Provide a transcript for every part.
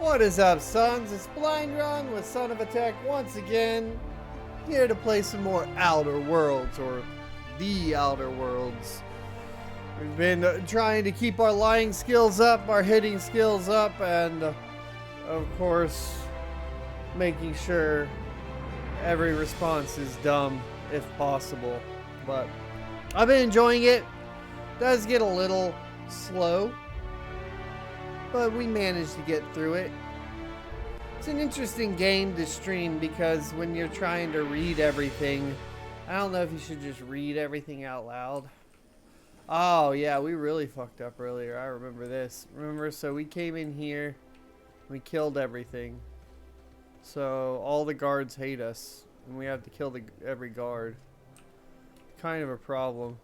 What is up, sons? It's Blind Run with Son of a Tech once again, here to play some more Outer Worlds, or The Outer Worlds. We've been trying to keep our lying skills up, our hitting skills up, and of course, making sure every response is dumb if possible. But I've been enjoying it. Does get a little slow, but we managed to get through it. It's an interesting game to stream because when you're trying to read everything, I don't know if you should just read everything out loud. Oh yeah, we really fucked up earlier. I remember this. Remember, so we came in here, we killed everything. So all the guards hate us, and we have to kill every guard. Kind of a problem.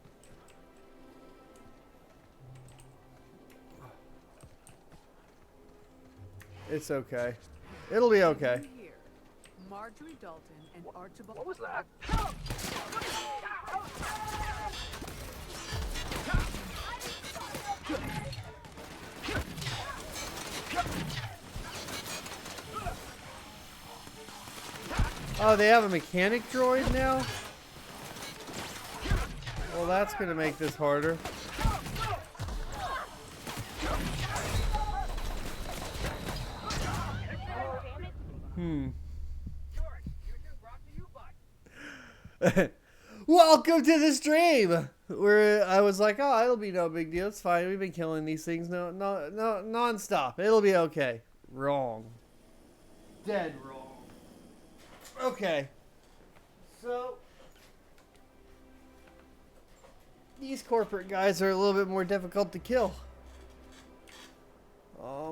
It's okay. It'll be okay. Marjorie Dalton and Archibald. What was that? Oh, they have a mechanic droid now? Well, that's gonna make this harder. Welcome to the stream! Where I was like, oh, it'll be no big deal. It's fine. We've been killing these things non-stop. It'll be okay. Wrong. Dead wrong. Okay. So these corporate guys are a little bit more difficult to kill.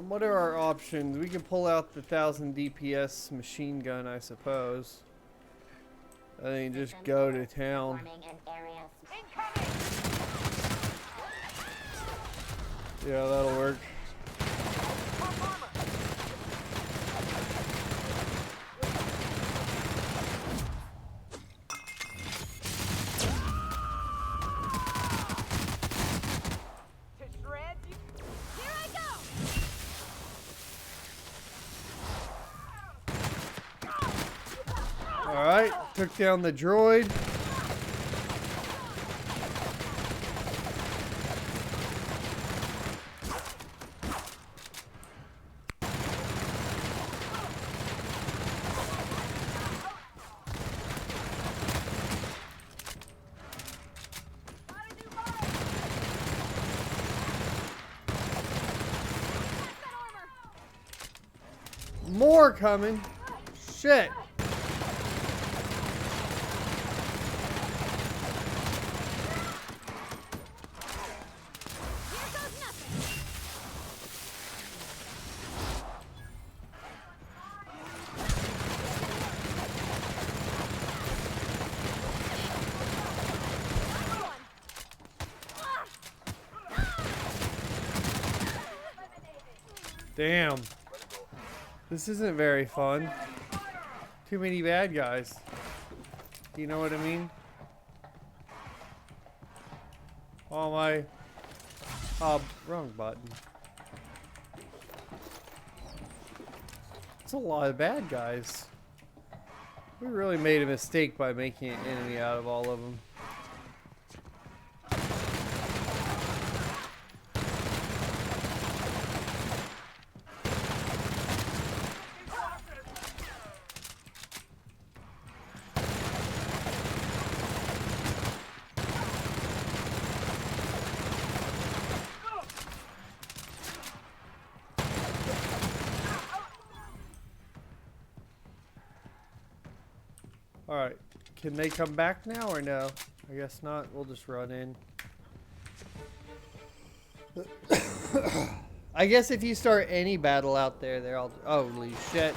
What are our options? We can pull out the 1000 DPS machine gun, I suppose. And then just go to town. Yeah, that'll work. Alright, took down the droid. More coming. Shit. Damn. This isn't very fun. Too many bad guys. You know what I mean? Oh my... Oh, wrong button. It's a lot of bad guys. We really made a mistake by making an enemy out of all of them. Alright, can they come back now or no? I guess not. We'll just run in. I guess if you start any battle out there, they're all... Holy shit.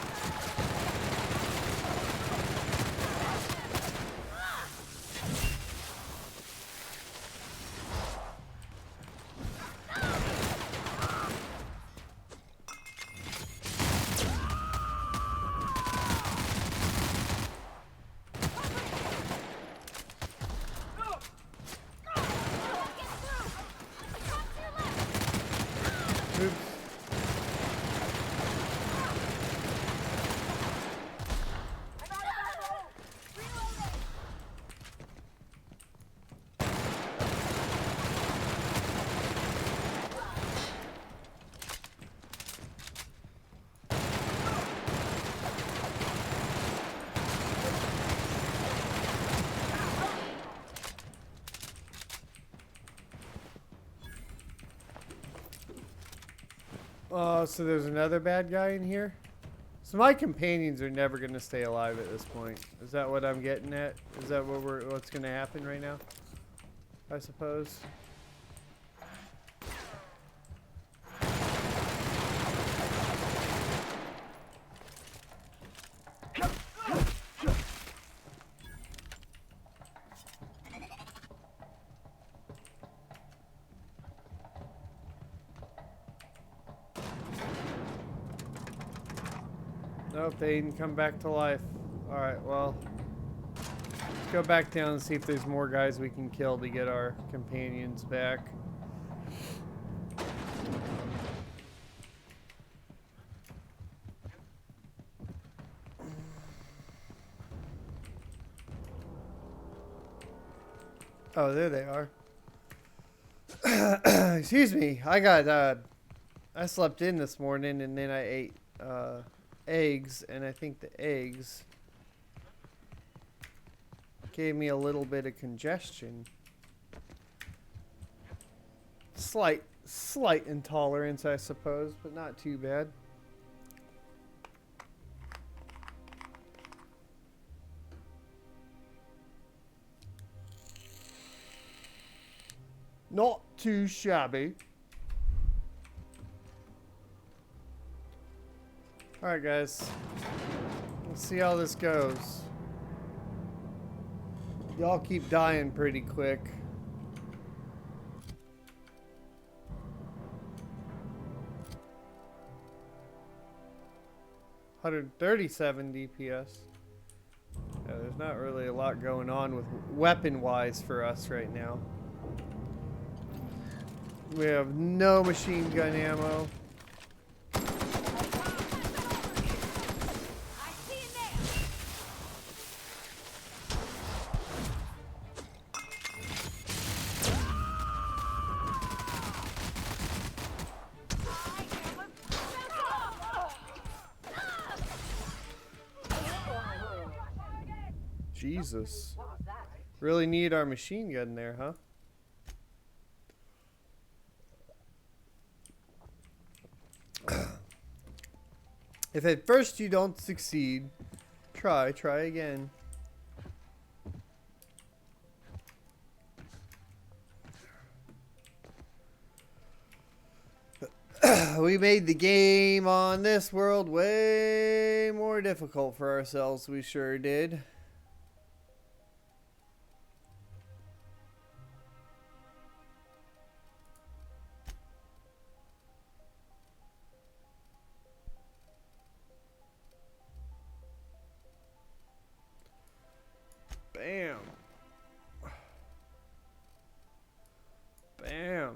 Oh, so there's another bad guy in here? So my companions are never gonna stay alive at this point. Is that what I'm getting at? Is that what's gonna happen right now? I suppose. Nope, they didn't come back to life. Alright, well. Let's go back down and see if there's more guys we can kill to get our companions back. Oh, there they are. Excuse me. I slept in this morning and then I ate eggs, and I think the eggs gave me a little bit of congestion. Slight intolerance, I suppose, but not too bad. Not too shabby. Alright, guys. Let's see how this goes. Y'all keep dying pretty quick. $137 DPS. Yeah, there's not really a lot going on with weapon-wise for us right now. We have no machine gun ammo. Jesus. Really need our machine gun there, huh? If at first you don't succeed, try again. We made the game on this world way more difficult for ourselves, we sure did. Bam. Bam.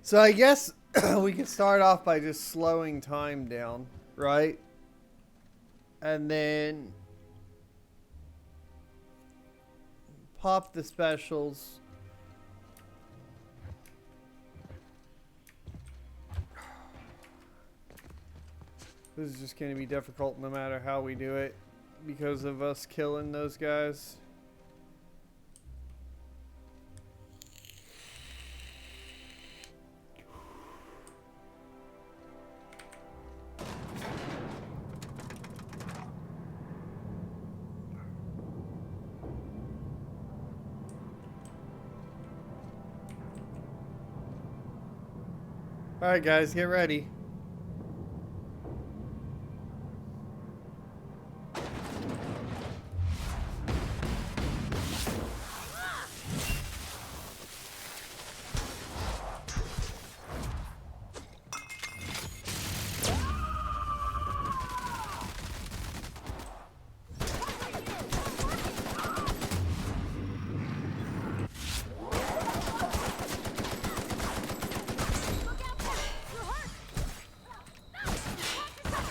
So I guess we could start off by just slowing time down, right? And then pop the specials. This is just going to be difficult no matter how we do it because of us killing those guys. Alright guys, get ready.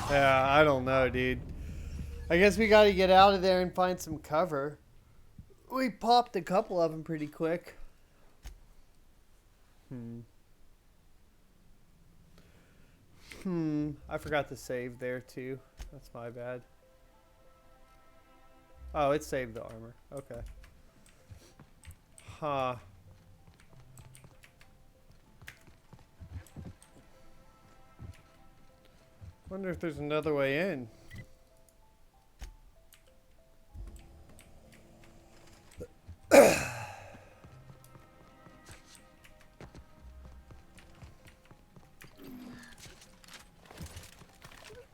Yeah, I don't know, dude. I guess we gotta get out of there and find some cover. We popped a couple of them pretty quick. I forgot to save there too. That's my bad. Oh, it saved the armor. Okay. Huh. Wonder if there's another way in. Do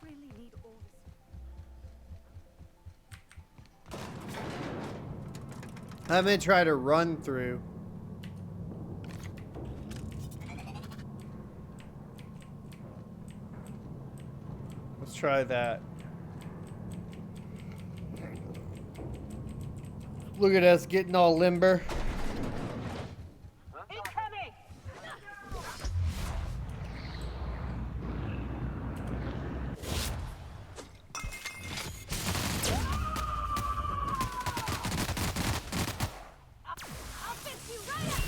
we really need all this? I'm gonna try to run through. Let's try that. Look at us getting all limber. Incoming! I'll fix you right up!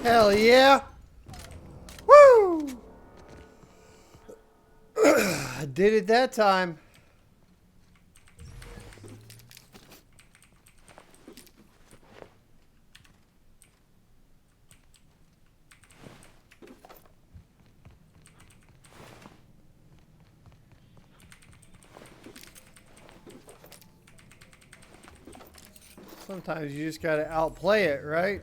Hell yeah! Woo! I did it that time. Sometimes you just gotta outplay it, right?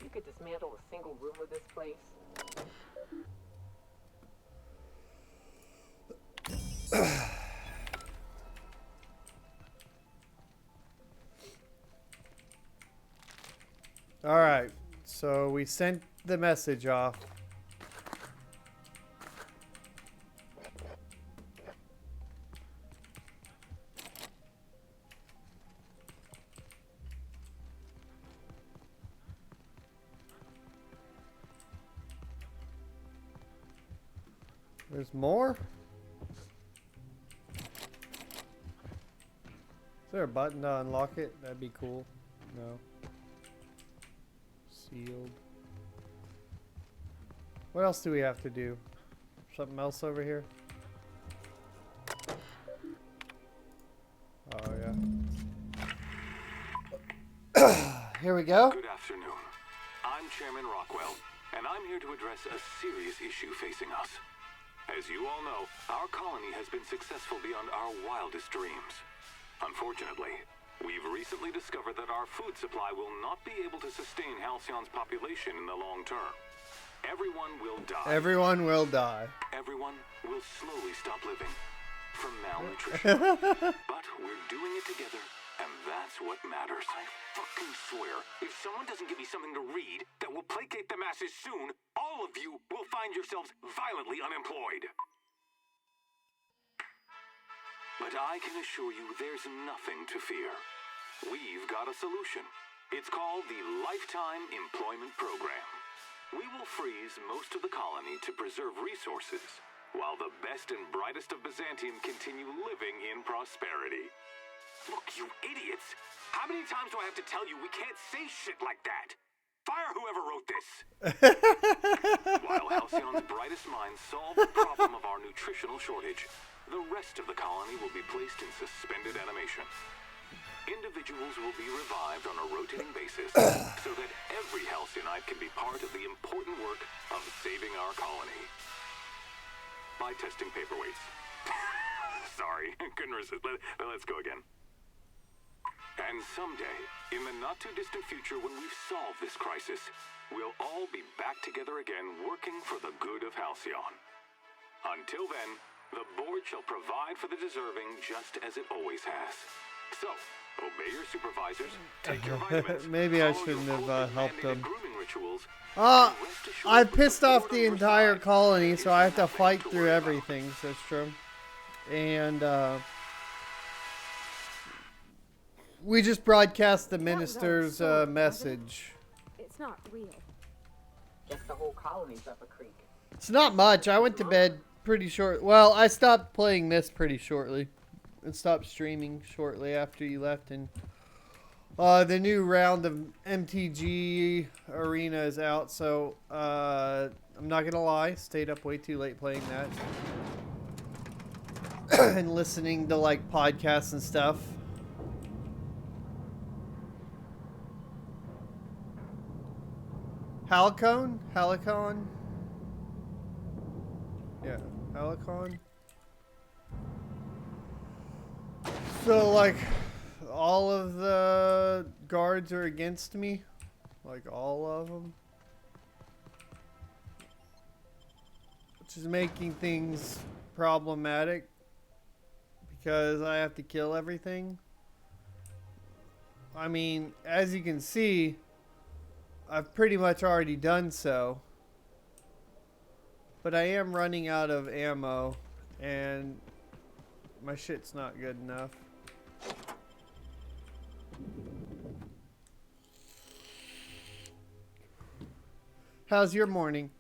You could dismantle a single room of this place. Alright, so we sent the message off. There's more? Is there a button to unlock it? That'd be cool. No. Sealed. What else do we have to do? Something else over here? Oh, yeah. Here we go. Good afternoon. I'm Chairman Rockwell, and I'm here to address a serious issue facing us. As you all know, our colony has been successful beyond our wildest dreams. Unfortunately, we've recently discovered that our food supply will not be able to sustain Halcyon's population in the long term. Everyone will die. Everyone will die. Everyone will slowly stop living from malnutrition. But we're doing it together, and that's what matters. I fucking swear, if someone doesn't give me something to read that will placate the masses soon, all of you will find yourselves violently unemployed. But I can assure you there's nothing to fear. We've got a solution. It's called the Lifetime Employment Program. We will freeze most of the colony to preserve resources, while the best and brightest of Byzantium continue living in prosperity. Look, you idiots! How many times do I have to tell you we can't say shit like that? Fire whoever wrote this! While Halcyon's brightest minds solve the problem of our nutritional shortage, the rest of the colony will be placed in suspended animation. Individuals will be revived on a rotating basis so that every Halcyonite can be part of the important work of saving our colony. By testing paperweights. Sorry, couldn't resist. Let's go again. And someday, in the not-too-distant future when we've solved this crisis, we'll all be back together again working for the good of Halcyon. Until then, the board shall provide for the deserving just as it always has. So, obey your supervisors, take your vitamins, Maybe I follow shouldn't your have helped code-mandated them. grooming rituals, Uh, and rest assured I've with the pissed off board the on your entire side, colony, there so I have is to nothing fight to through worry about. everything, Sistrum. And, we just broadcast the minister's message. It's not real. Guess the whole colony's up a creek. It's not much. I went to bed pretty short. Well, I stopped playing this pretty shortly. And stopped streaming shortly after you left. And the new round of MTG Arena is out. So, I'm not going to lie. Stayed up way too late playing that. And listening to, like, podcasts and stuff. Halicon? Halicon? Yeah, Halicon. So, like, all of the guards are against me? Like, all of them? Which is making things problematic. Because I have to kill everything. I mean, as you can see, I've pretty much already done so. But I am running out of ammo. And my shit's not good enough. How's your morning?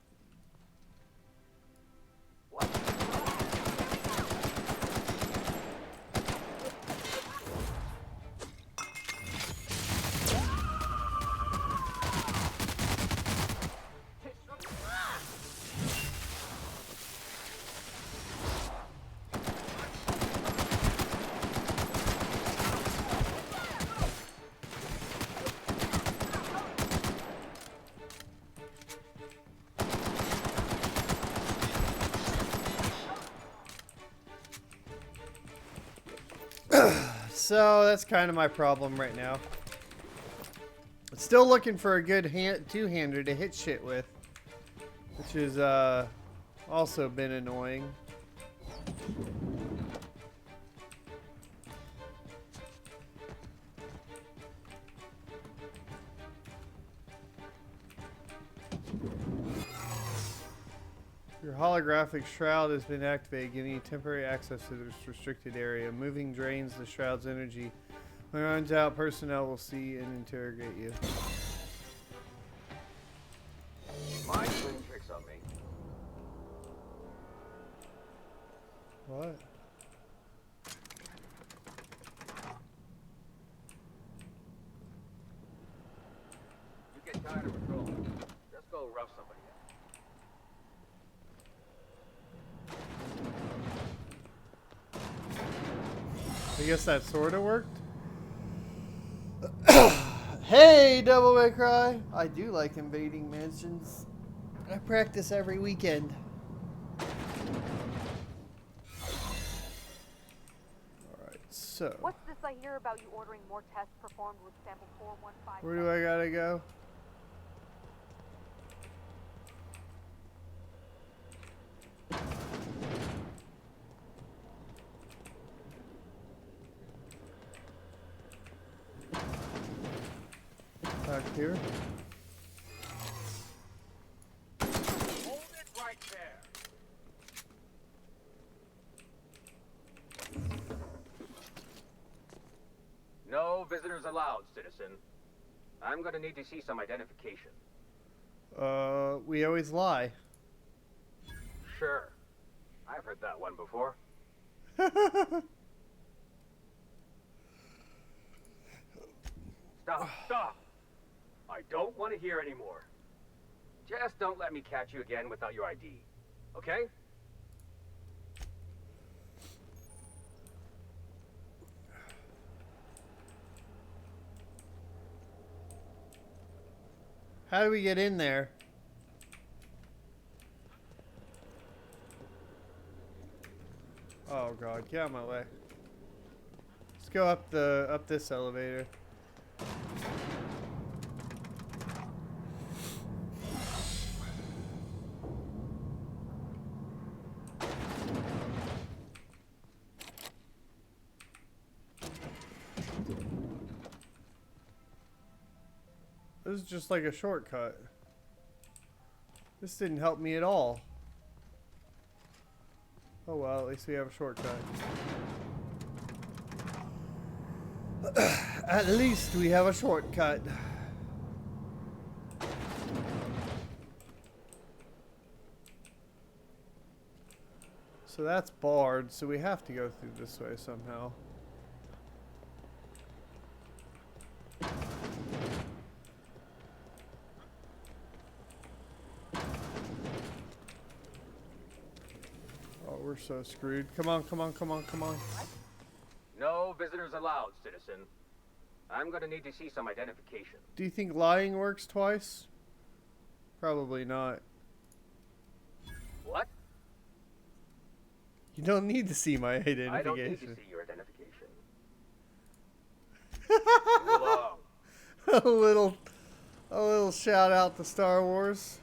So that's kind of my problem right now. Still looking for a good two-hander to hit shit with, which has also been annoying. Your holographic shroud has been activated, giving you temporary access to this restricted area. Moving drains the shroud's energy. When it runs out, personnel will see and interrogate you. Mind playing tricks on me. What? You get tired of patrolling. Just go rough somebody up. I guess that sort of worked. Hey, Devil May Cry! I do like invading mansions. I practice every weekend. Alright, so. What's this I hear about you ordering more tests performed with sample 415? Where do I gotta go? Back here. Hold it right there. No visitors allowed, citizen. I'm gonna need to see some identification. We always lie. Sure. I've heard that one before. Stop! I don't want to hear anymore. Just don't let me catch you again without your ID. Okay? How do we get in there? Oh god, get out of my way. Let's go up this elevator. This is just like a shortcut. This didn't help me at all. Oh well, at least we have a shortcut. At least we have a shortcut. So that's barred, so we have to go through this way somehow. We're so screwed. Come on, come on, come on, come on. No visitors allowed, citizen. I'm gonna need to see some identification. Do you think lying works twice? Probably not. What? You don't need to see my identification. I don't need to see your identification. Move along. a little shout out to Star Wars.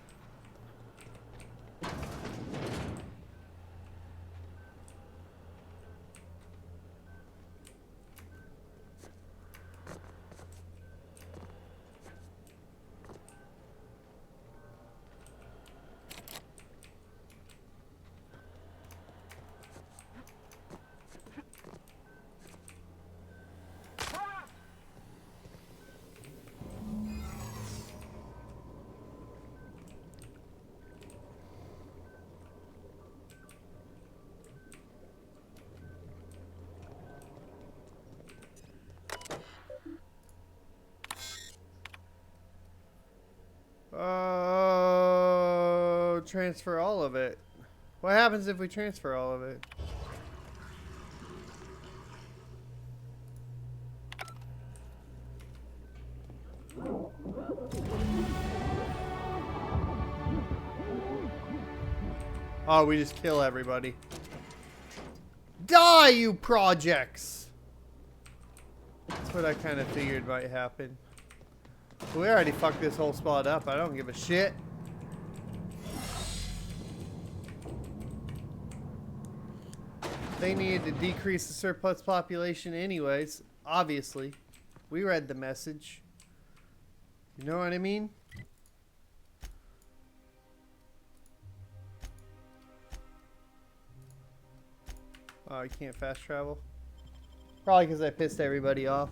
Oh, transfer all of it. What happens if we transfer all of it? Oh, we just kill everybody. Die, you projects! That's what I kind of figured might happen. We already fucked this whole spot up. I don't give a shit. They needed to decrease the surplus population anyways. Obviously. We read the message. You know what I mean? Oh, you can't fast travel? Probably because I pissed everybody off.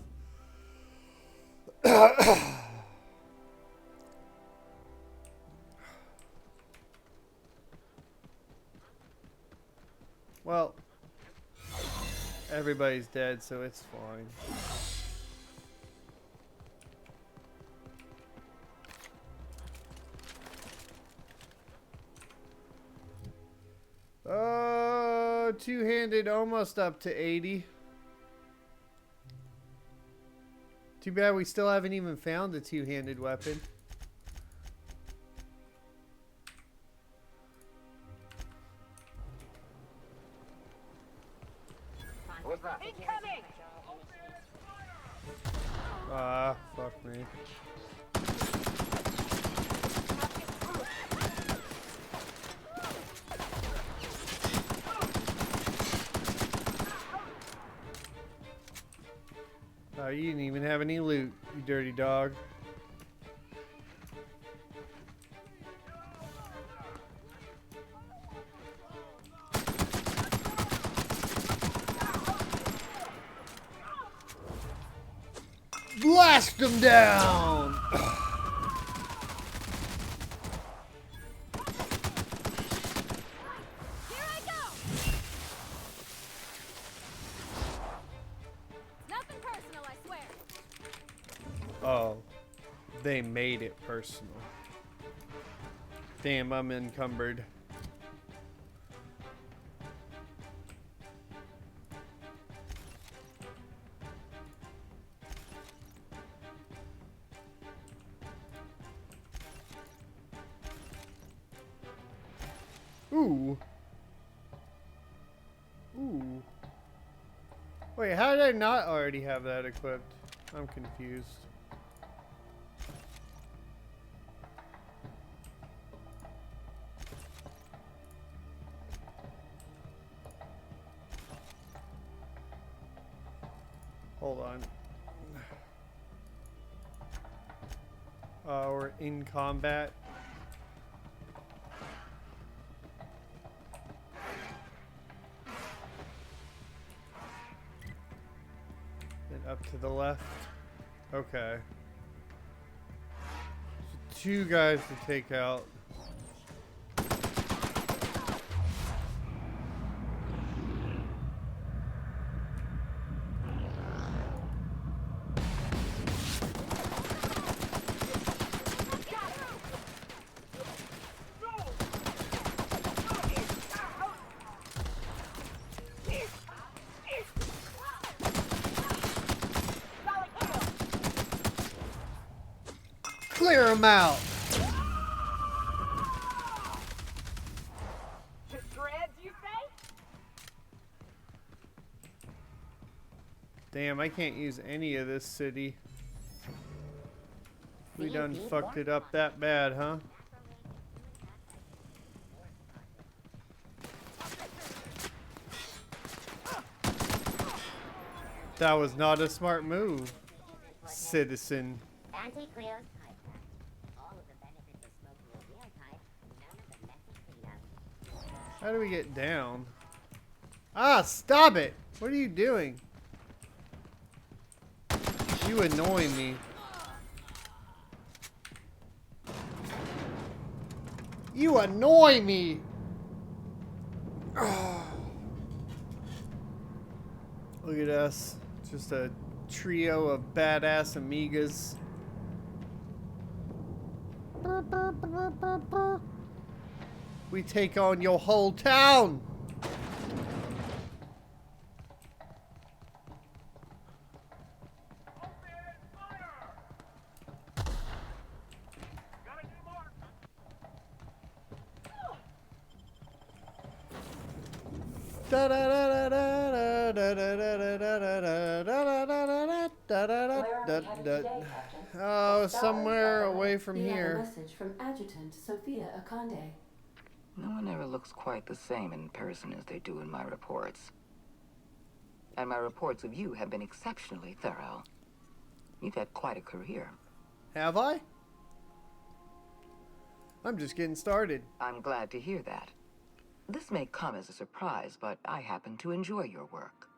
Well, everybody's dead, so it's fine. Two-handed almost up to 80. Too bad we still haven't even found a two-handed weapon. What's that? Incoming! Ah, fuck me. Oh, you didn't even have any loot, you dirty dog. Blast them down! Here I go! They made it personal. Damn, I'm encumbered. Ooh. Ooh. Wait, how did I not already have that equipped? I'm confused. Hold on. We're in combat. And up to the left. Okay. So 2 guys to take out. Clear them out. Dreads, you say? Damn, I can't use any of this city. We done fucked it up that bad, huh? That was not a smart move, citizen. Anti-Creo's pipe patch. All of the benefits of smoking a real pipe, none of the messy cleanup. How do we get down? Ah, stop it! What are you doing? You annoy me. You annoy me! Look at us. Just a trio of badass amigas. We take on your whole town! Oh, somewhere away from You have a here. message from Adjutant Sophia Akande. No one ever looks quite the same in person as they do in my reports. And my reports of you have been exceptionally thorough. You've had quite a career. Have I? I'm just getting started. I'm glad to hear that. This may come as a surprise, but I happen to enjoy your work.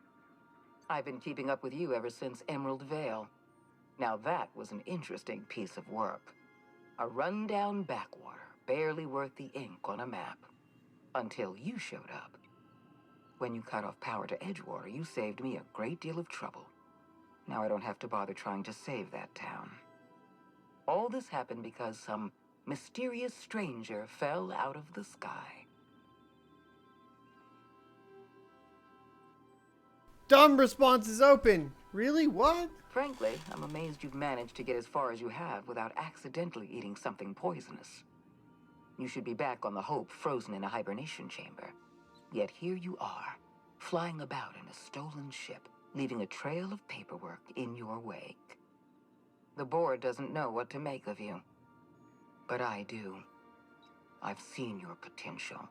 I've been keeping up with you ever since Emerald Vale. Now that was an interesting piece of work. A rundown backwater, barely worth the ink on a map. Until you showed up. When you cut off power to Edgewater, you saved me a great deal of trouble. Now I don't have to bother trying to save that town. All this happened because some mysterious stranger fell out of the sky. Dumb response is open. Really? What? Frankly, I'm amazed you've managed to get as far as you have without accidentally eating something poisonous. You should be back on the Hope, frozen in a hibernation chamber. Yet here you are, flying about in a stolen ship, leaving a trail of paperwork in your wake. The board doesn't know what to make of you. But I do. I've seen your potential.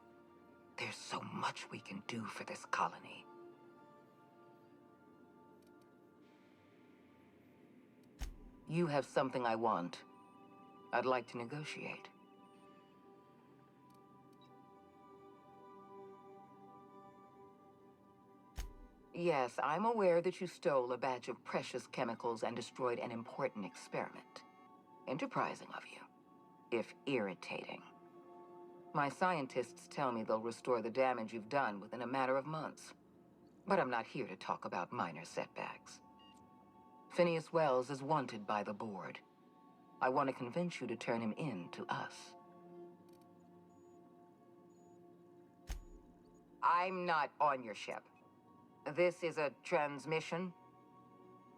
There's so much we can do for this colony. You have something I want. I'd like to negotiate. Yes, I'm aware that you stole a batch of precious chemicals and destroyed an important experiment. Enterprising of you, if irritating. My scientists tell me they'll restore the damage you've done within a matter of months. But I'm not here to talk about minor setbacks. Phineas Wells is wanted by the board. I want to convince you to turn him in to us. I'm not on your ship. This is a transmission.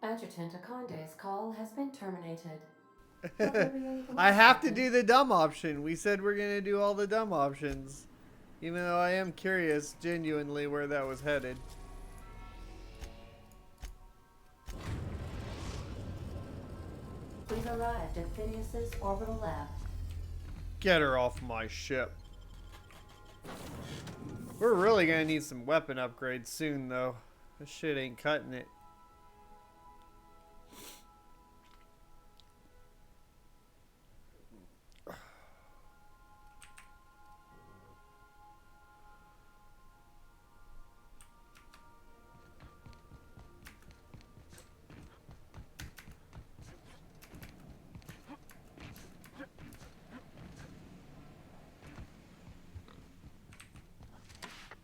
Adjutant Akande's call has been terminated. Will there be anything I else, have to Captain? do the dumb option. We said we're gonna do all the dumb options. Even though I am curious genuinely where that was headed. We've arrived at Phineas's orbital lab. Get her off my ship. We're really gonna need some weapon upgrades soon though. This shit ain't cutting it.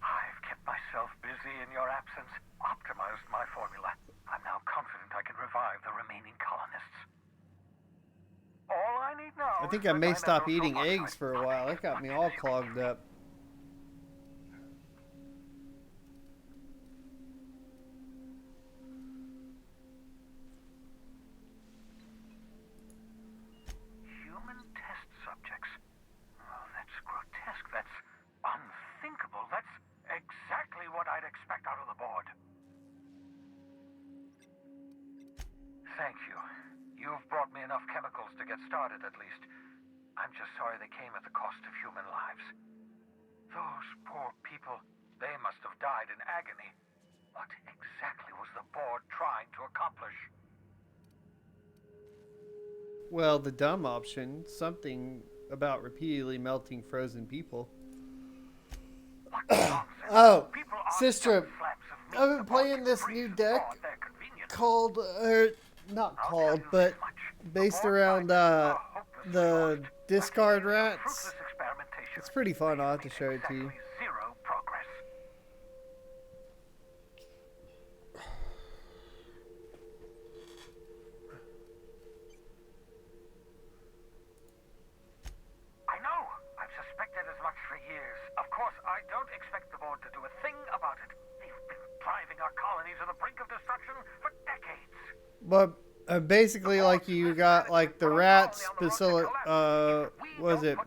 I've kept myself busy in your absence, optimized my formula. I'm now confident I can revive the remaining colonists. All I need now I think is I may the stop dimensional eating archive. eggs for a while. That got me all clogged up. Human test subjects. Oh, that's grotesque. That's unthinkable. That's exactly what I'd expect out of the board. Thank you. You've brought me enough chemicals to get started, at least. I'm just sorry they came at the cost of human lives. Those poor people, they must have died in agony. What exactly was the board trying to accomplish? Well, the dumb option, something about repeatedly melting frozen people. What nonsense. Oh, People aren't Sister, just slabs of meat I've been the board playing can this freeze new and deck thaw at their convenience. called, not I'll called, tell you but this much. based The board around scientists are hopelessly the lost. discard Decades of rats. fruitless experimentation. It's pretty fun. I'll have to They've show made it to you. exactly zero progress. I know. I've suspected as much for years. Of course, I don't expect the board to do a thing about it. They've been driving our colony to the brink of destruction for decades. But basically, like you got like the rats, was it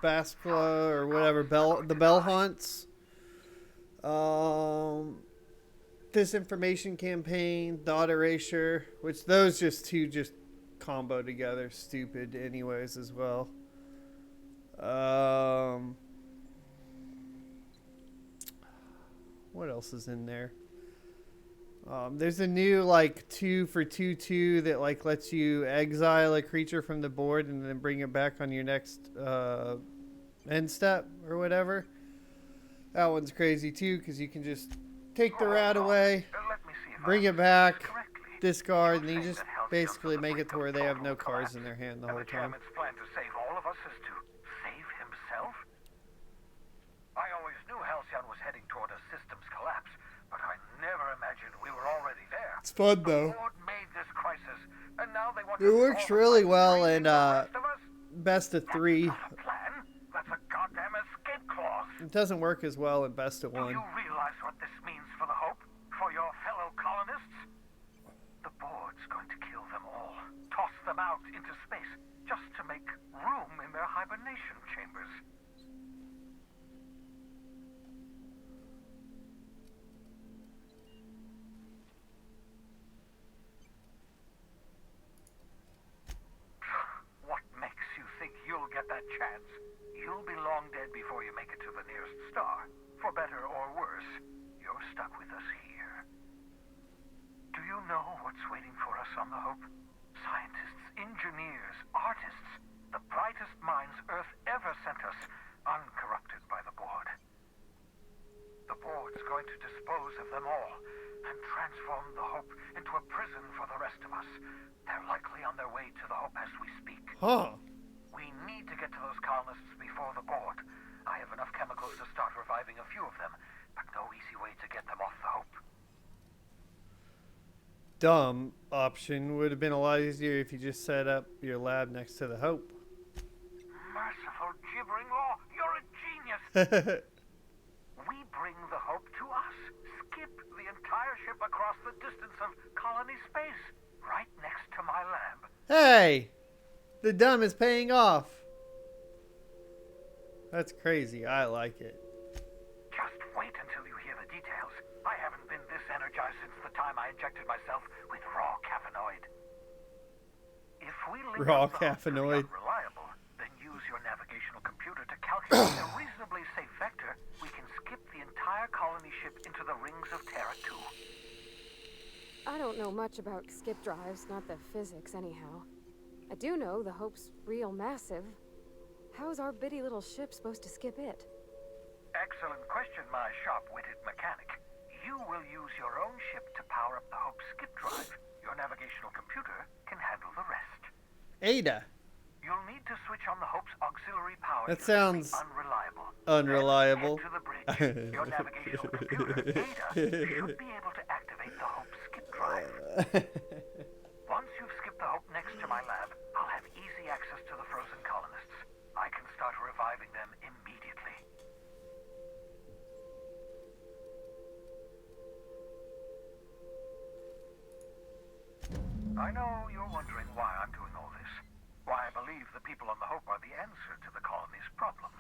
Bascula or whatever, the bell hunts, disinformation campaign, dot erasure, which those just combo together, stupid anyways as well. What else is in there? There's a new like 2 for 2/2 that like lets you exile a creature from the board and then bring it back on your next end step or whatever. That one's crazy too because you can just take the rat away, bring it back, discard, and you just basically make it to where they have no cards in their hand the whole time. Chairman's plan to save all of us is to save himself? I always knew Halcyon was heading toward a systems collapse, but I never imagined we were already there. It's fun though. The board made this crisis, and now they want It to works solve really by well freezing in the rest of us? best of 3. That's not a plan. That's a goddamn escape clause. It doesn't work as well in best of Do 1. you realize what this means for the Hope? For your fellow colonists? The board's going to kill them all. Toss them out into space just to make room in their hibernation chambers. What makes you think you'll get that chance? You'll be long dead before you make it to the nearest star. For better or worse, you're stuck with us here. Do you know what's waiting for us on the Hope? Scientists, engineers, artists, the brightest minds Earth ever sent us, uncorrupted by the board. The board's going to dispose of them all and transform the Hope into a prison for the rest of us. They're likely on their way to the Hope as we speak. Huh. We need to get to those colonists before the board. I have enough chemicals to start reviving a few of them, but no easy way to get them off the Hope. Dumb. option. Would have been a lot easier if you just set up your lab next to the Hope. Merciful gibbering law, you're a genius! We bring the Hope to us. Skip the entire ship across the distance of colony space, right next to my lab. Hey! The dumb is paying off. That's crazy. I like it. Just wait until you hear the details. I haven't been this energized since the time I injected myself with raw caffeinoid. If we link Raw up the Hope to the caffeinoid. unreliable, then use your navigational computer to calculate a reasonably safe vector, we can skip the entire colony ship into the rings of Terra 2. I don't know much about skip drives, not the physics anyhow. I do know the Hope's real massive. How's our bitty little ship supposed to skip it? Excellent question, my sharp-witted mechanic. You will use your own ship to power up the Hope's skip drive. Your navigational computer can handle the rest. Ada. You'll need to switch on the Hope's auxiliary power. That sounds unreliable. unreliable. Head to the bridge. Your navigational computer, Ada, should be able to activate the Hope's skip drive. Once you've skipped the Hope next to my lab, I'll have easy access to the frozen colonists. I can start reviving them immediately. I know you're wondering why I'm doing all this. Why I believe the people on the Hope are the answer to the colony's problems.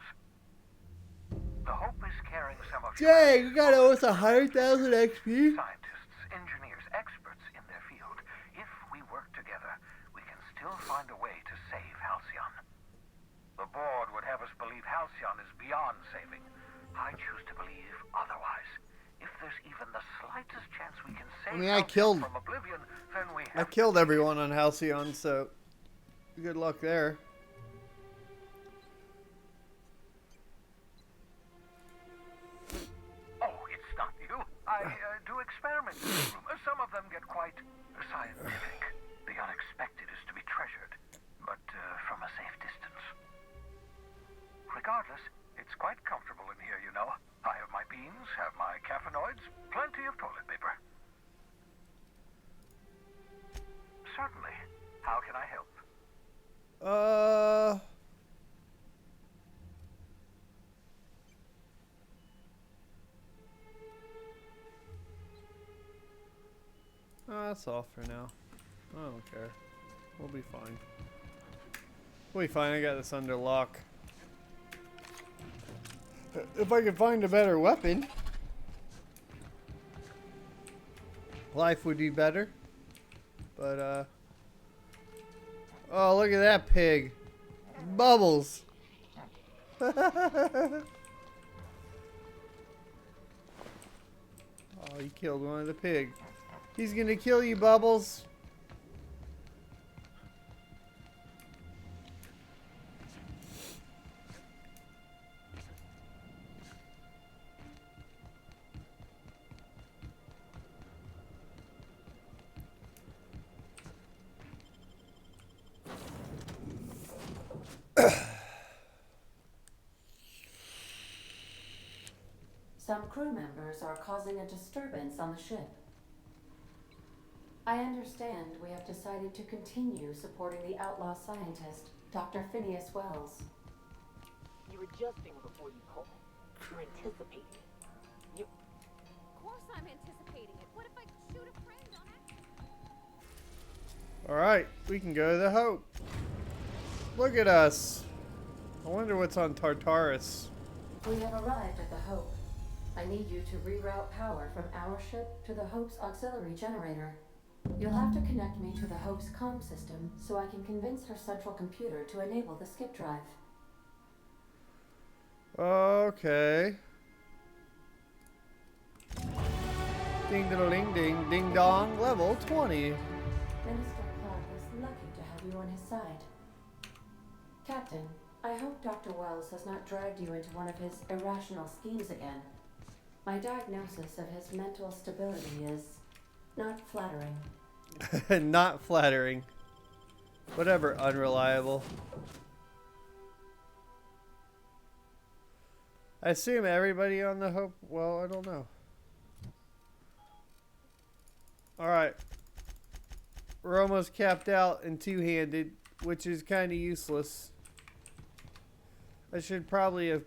The Hope is carrying some of Jay, you got almost 100,000 XP. scientists, engineers, experts in their field. If we work together, we can still find a way to save Halcyon. The board would have us believe Halcyon is beyond saving. I choose to believe otherwise. If there's even the slightest chance we can save Halcyon from oblivion, then we have I killed everyone on Halcyon, so good luck there. Oh, it's not you. I do experiments in the room. Some of them get quite scientific. The unexpected is to be treasured, but from a safe distance. Regardless, it's quite comfortable in here, you know. I have my beans, have my caffeinoids, plenty of toilet paper. Certainly. How can I help? That's all for now. I don't care. We'll be fine. We'll be fine. I got this under lock. If I could find a better weapon, life would be better. But, oh, look at that pig. Bubbles. Oh, you killed one of the pig. He's gonna kill you, Bubbles. Some crew members are causing a disturbance on the ship. I understand we have decided to continue supporting the outlaw scientist, Dr. Phineas Wells. You're adjusting before you pull. You're anticipating. You. Of course I'm anticipating it. What if I shoot a friend on accident? Alright, we can go to the Hope. Look at us. I wonder what's on Tartarus. We have arrived at the Hope. I need you to reroute power from our ship to the Hope's auxiliary generator. You'll have to connect me to the Hope's comm system so I can convince her central computer to enable the skip drive. Okay. Ding ding ding ding dong, level 20. Minister Clark is lucky to have you on his side. Captain, I hope Dr. Wells has not dragged you into one of his irrational schemes again. My diagnosis of his mental stability is not flattering. Not flattering. Whatever, unreliable. I assume everybody on the Hope. Well, I don't know. Alright. we're almost capped out and two-handed, which is kind of useless. I should probably have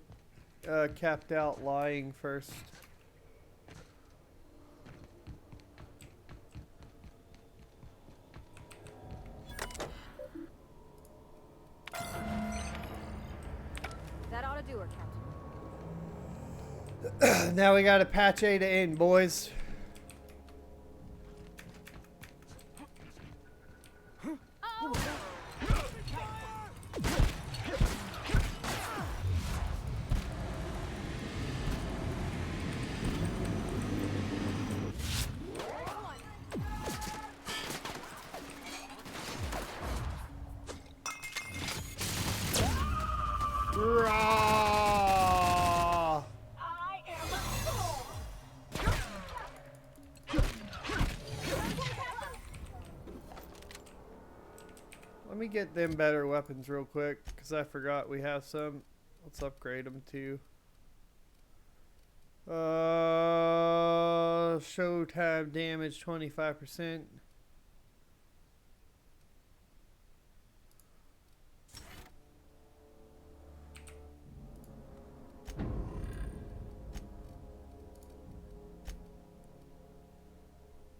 capped out lying first. That ought to do her, Captain. Now we got to patch A to end, boys. Rah! I am a soul. Let me get them better weapons real quick, because I forgot we have some. Let's upgrade them too. Showtime damage 25%.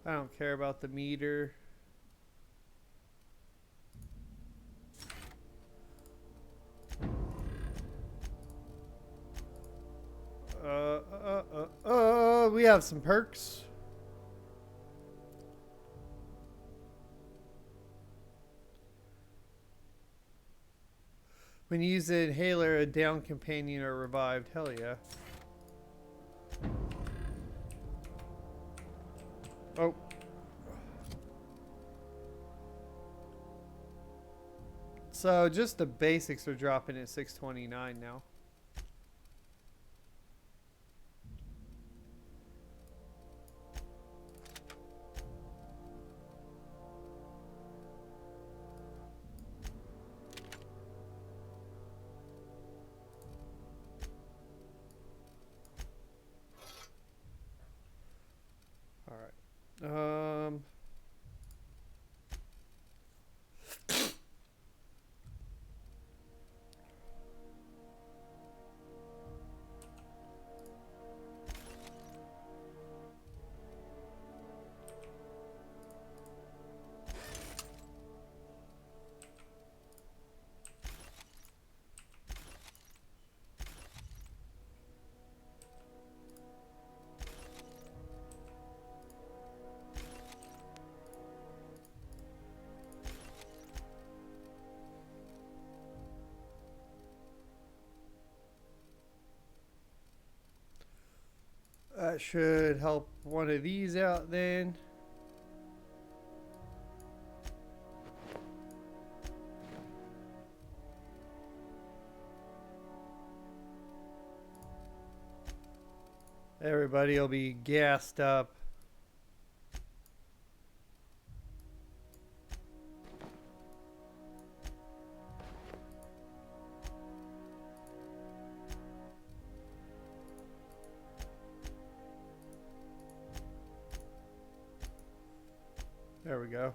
I don't care about the meter. We have some perks. When you use the inhaler, a down companion are revived. Hell yeah. Oh. So just the basics are dropping at 629 now. All right. That should help one of these out then. Everybody will be gassed up. There we go.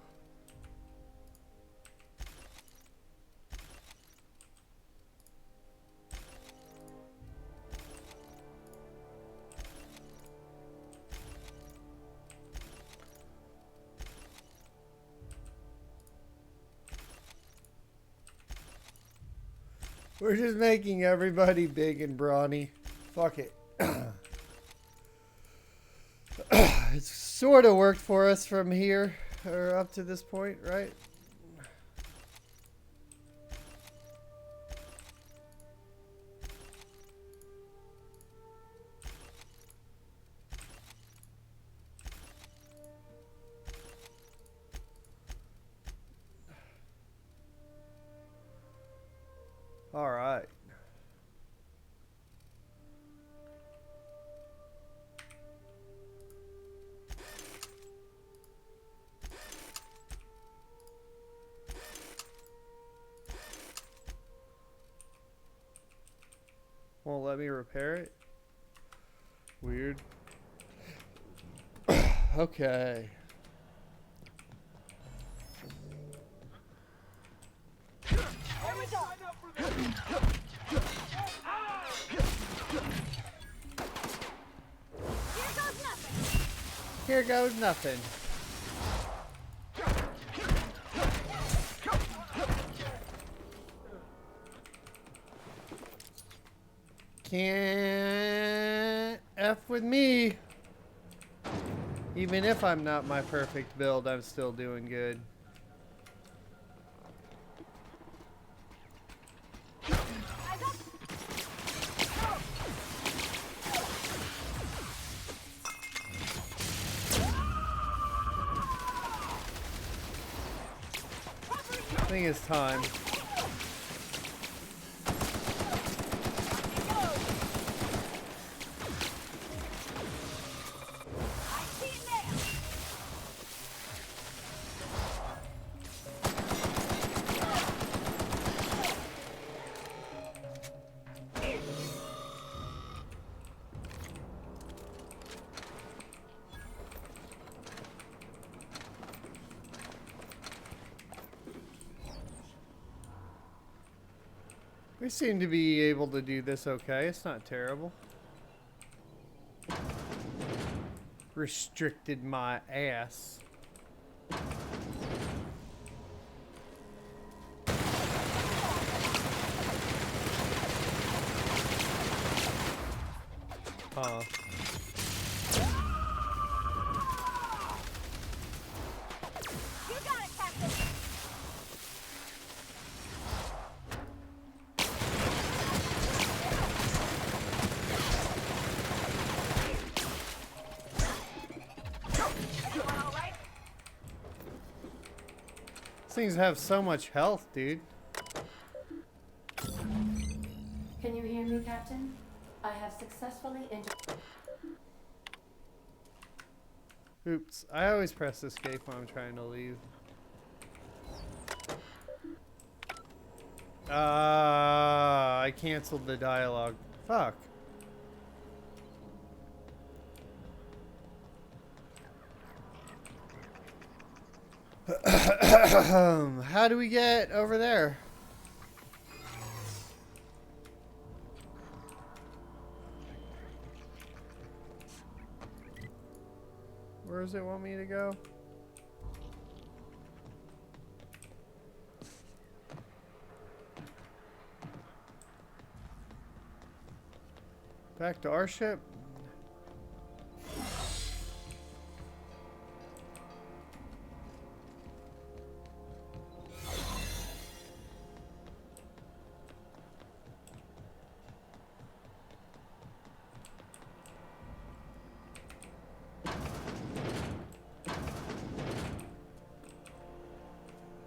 We're just making everybody big and brawny. Fuck it. It's sort of worked for us from here, or up to this point, right? All right. Won't let me repair it? Weird. Okay. Here goes nothing. Can't F with me. Even if I'm not my perfect build, I'm still doing good. I think it's time. We seem to be able to do this okay. It's not terrible. Restricted my ass. Huh. These things have so much health, dude. Can you hear me, Captain? I have successfully Oops. I always press escape when I'm trying to leave. I canceled the dialogue. Fuck. How do we get over there? Where does it want me to go? Back to our ship?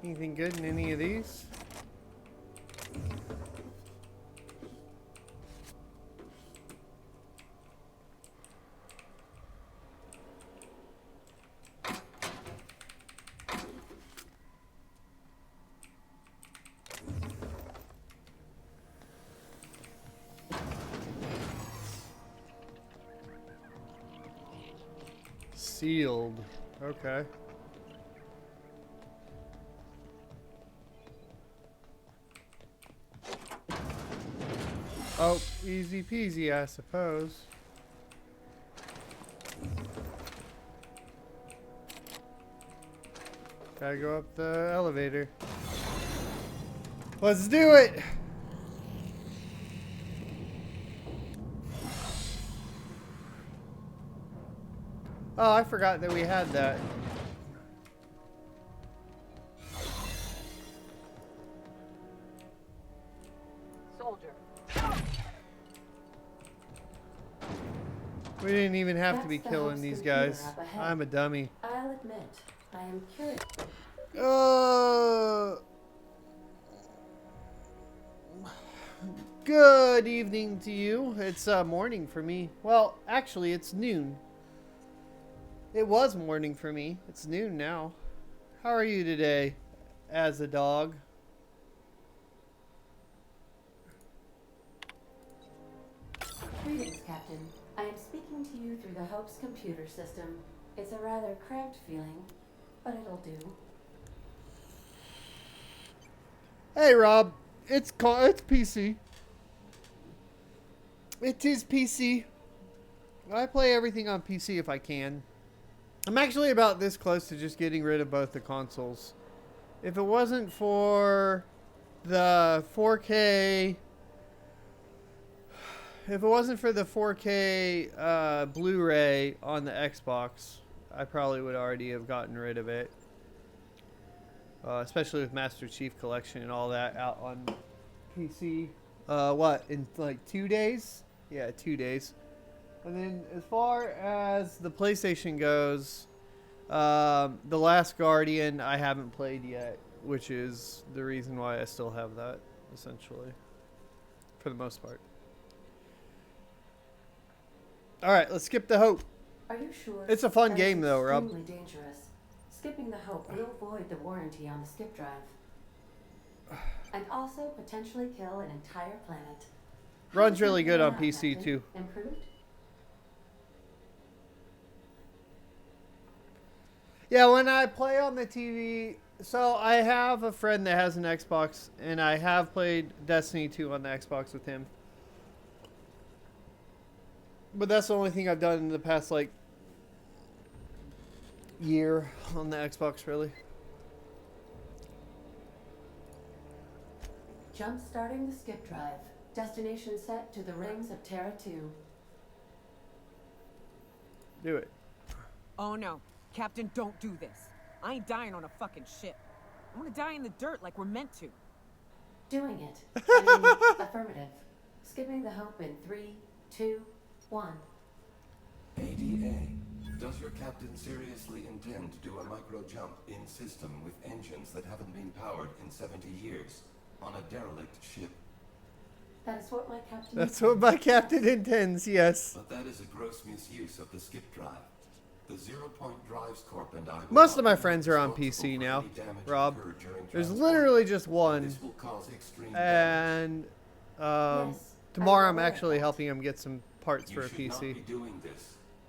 Anything good in any of these? Sealed. Okay. Oh, easy peasy, I suppose. Gotta go up the elevator. Let's do it! Oh, I forgot that we had that. We didn't even have to be killing these guys. I'm a dummy. I'll admit, I am curious. Good evening to you. It's morning for me. Well, actually, it's noon. It was morning for me. It's noon now. How are you today, as a dog? Greetings, Captain. I am speaking to you through the Hope's computer system. It's a rather cramped feeling, but it'll do. Hey, Rob. It's PC. It is PC. I play everything on PC if I can. I'm actually about this close to just getting rid of both the consoles. If it wasn't for the 4K... If it wasn't for the 4K Blu-ray on the Xbox, I probably would already have gotten rid of it. Especially with Master Chief Collection and all that out on PC. What, in like 2 days? Yeah, 2 days. And then as far as the PlayStation goes, The Last Guardian I haven't played yet, which is the reason why I still have that, essentially. For the most part. Alright, let's skip the Hope. Are you sure? It's a fun game though, Rob. Extremely dangerous. Skipping the Hope will void the warranty on the skip drive. And also potentially kill an entire planet. Runs really good on PC too. Improved? Yeah, when I play on the TV, so I have a friend that has an Xbox, and I have played Destiny 2 on the Xbox with him. But that's the only thing I've done in the past, like, year on the Xbox, really. Jump starting the skip drive. Destination set to the rings of Terra 2. Do it. Oh no. Captain, don't do this. I ain't dying on a fucking ship. I'm gonna die in the dirt like we're meant to. Doing it. I mean, affirmative. Skipping the Hope in 3, 2, 1. ADA. Does your captain seriously intend to do a micro jump in system with engines that haven't been powered in 70 years on a derelict ship? That is what my captain That's what my captain intends, yes. But that is a gross misuse of the skip drive. The Zero-Point Drives Corp and I... Most of my friends are on PC now, Rob. There's literally just one. And tomorrow I'm actually helping him get some parts for a PC.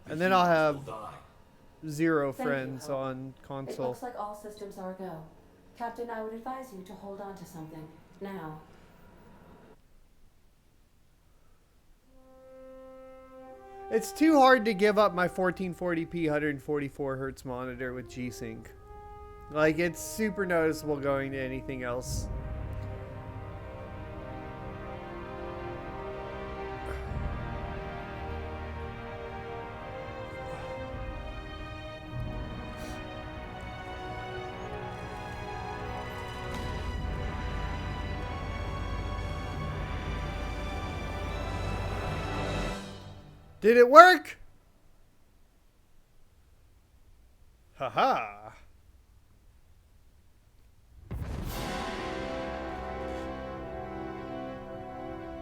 And then I'll have 0 friends on console. It looks like all systems are a go. Captain, I would advise you to hold on to something. Now. It's too hard to give up my 1440p 144 hertz monitor with G-Sync. Like, it's super noticeable going to anything else. Did it work? Haha.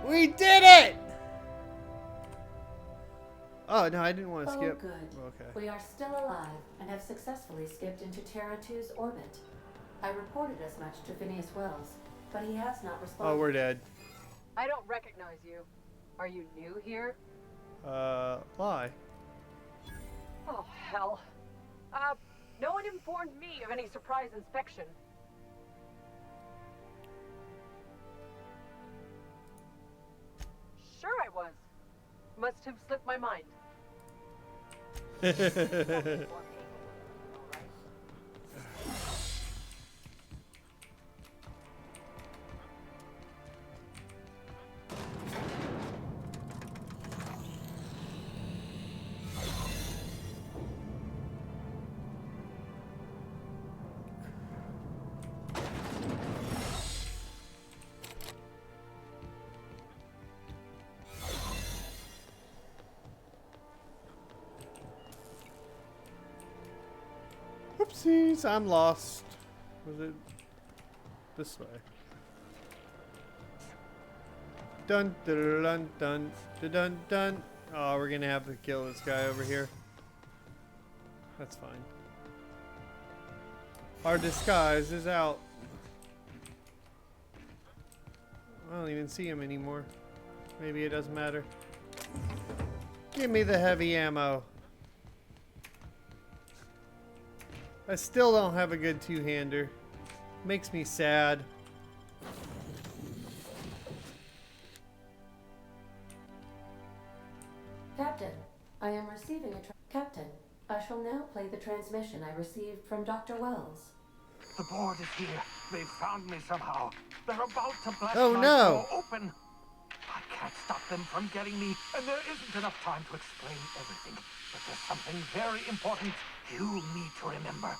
We did it! Oh, no, I didn't want to skip. Good. Okay. We are still alive and have successfully skipped into Terra 2's orbit. I reported as much to Phineas Wells, but he has not responded. Oh, we're dead. I don't recognize you. Are you new here? Why? Oh, hell. No one informed me of any surprise inspection. Sure I was. Must have slipped my mind. Oopsies, I'm lost. Was it this way? Dun dun dun dun dun dun dun. Oh, we're gonna have to kill this guy over here. That's fine. Our disguise is out. I don't even see him anymore. Maybe it doesn't matter. Give me the heavy ammo. I still don't have a good two-hander. Makes me sad. I am receiving Captain, I shall now play the transmission I received from Dr. Wells. The board is here. They've found me somehow. They're about to blast Oh, my no. door open. I can't stop them from getting me, and there isn't enough time to explain everything. But there's something very important you need to remember.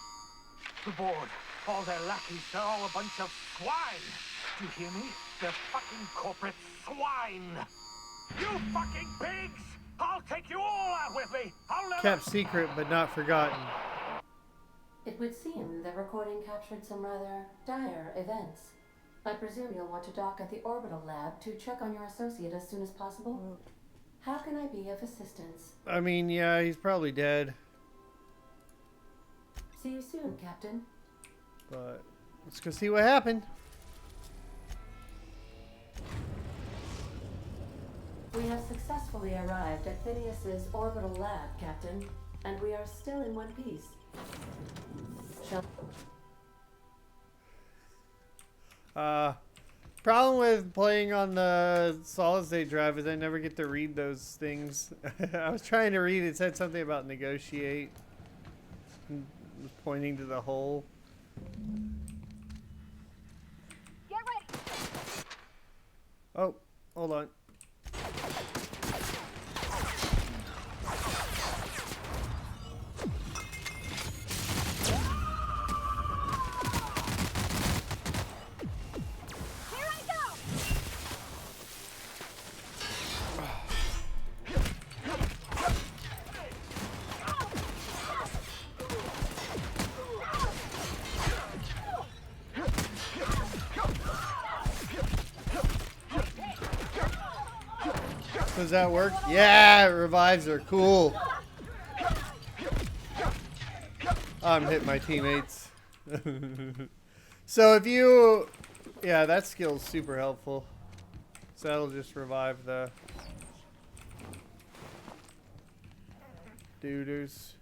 The board, all their lackeys, they're all a bunch of swine. Do you hear me? They're fucking corporate swine. You fucking pigs! I'll take you all out with me. I'll never... Kept secret, but not forgotten. It would seem the recording captured some rather dire events. I presume you'll want to dock at the orbital lab to check on your associate as soon as possible. How can I be of assistance? I mean, yeah, he's probably dead. See you soon, Captain. But let's go see what happened. We have successfully arrived at Phineas's orbital lab, Captain, and we are still in one piece. Problem with playing on the solid state drive is I never get to read those things. I was trying to read, it said something about negotiate. It was pointing to the hole. Get ready. Oh, hold on. Does that work? Yeah, revives are cool. I'm hitting my teammates. So if you... Yeah, that skill's super helpful. So that'll just revive the... Duders.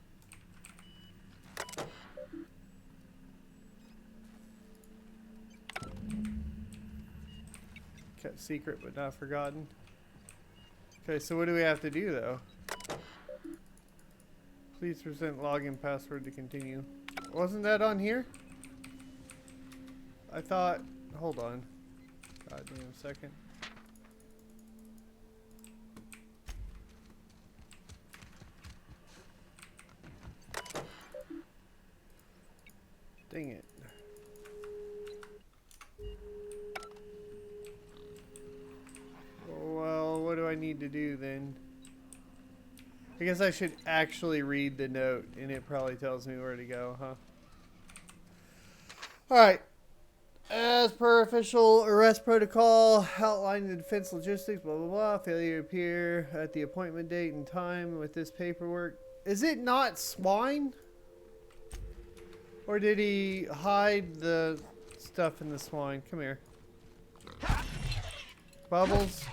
Kept secret but not forgotten. Okay, so what do we have to do though? Please present login password to continue. Wasn't that on here? I thought... Hold on. God damn second. Dang it. Well, what do I need to do then? I guess I should actually read the note, and it probably tells me where to go, huh? Alright. As per official arrest protocol, outlining the defense logistics, blah, blah, blah. Failure to appear at the appointment date and time with this paperwork. Is it not swine? Or did he hide the stuff in the swine? Come here. Bubbles,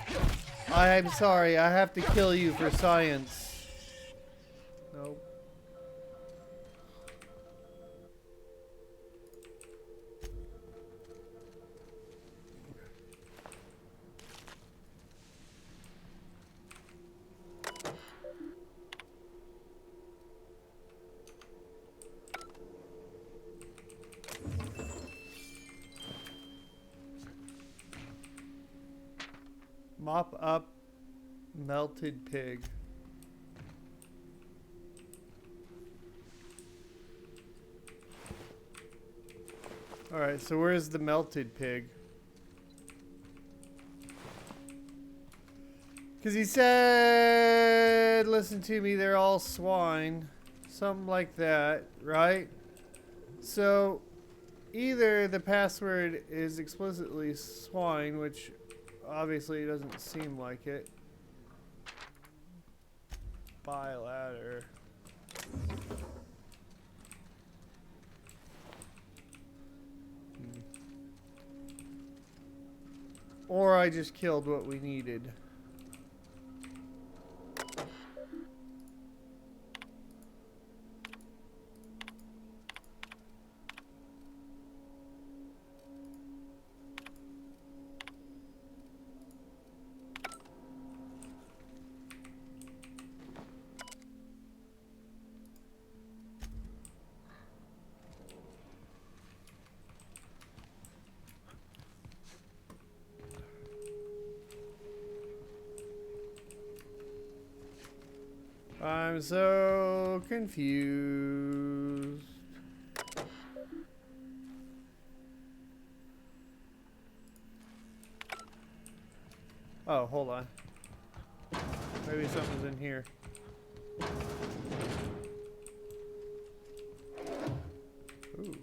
I am sorry. I have to kill you for science. Nope. Mop up melted pig. Alright, so where's the melted pig? Because he said, listen to me, they're all swine. Something like that, right? So, either the password is explicitly swine, which obviously doesn't seem like it. Buy ladder. Or I just killed what we needed. I'm so confused. Oh, hold on. Maybe something's in here. Ooh.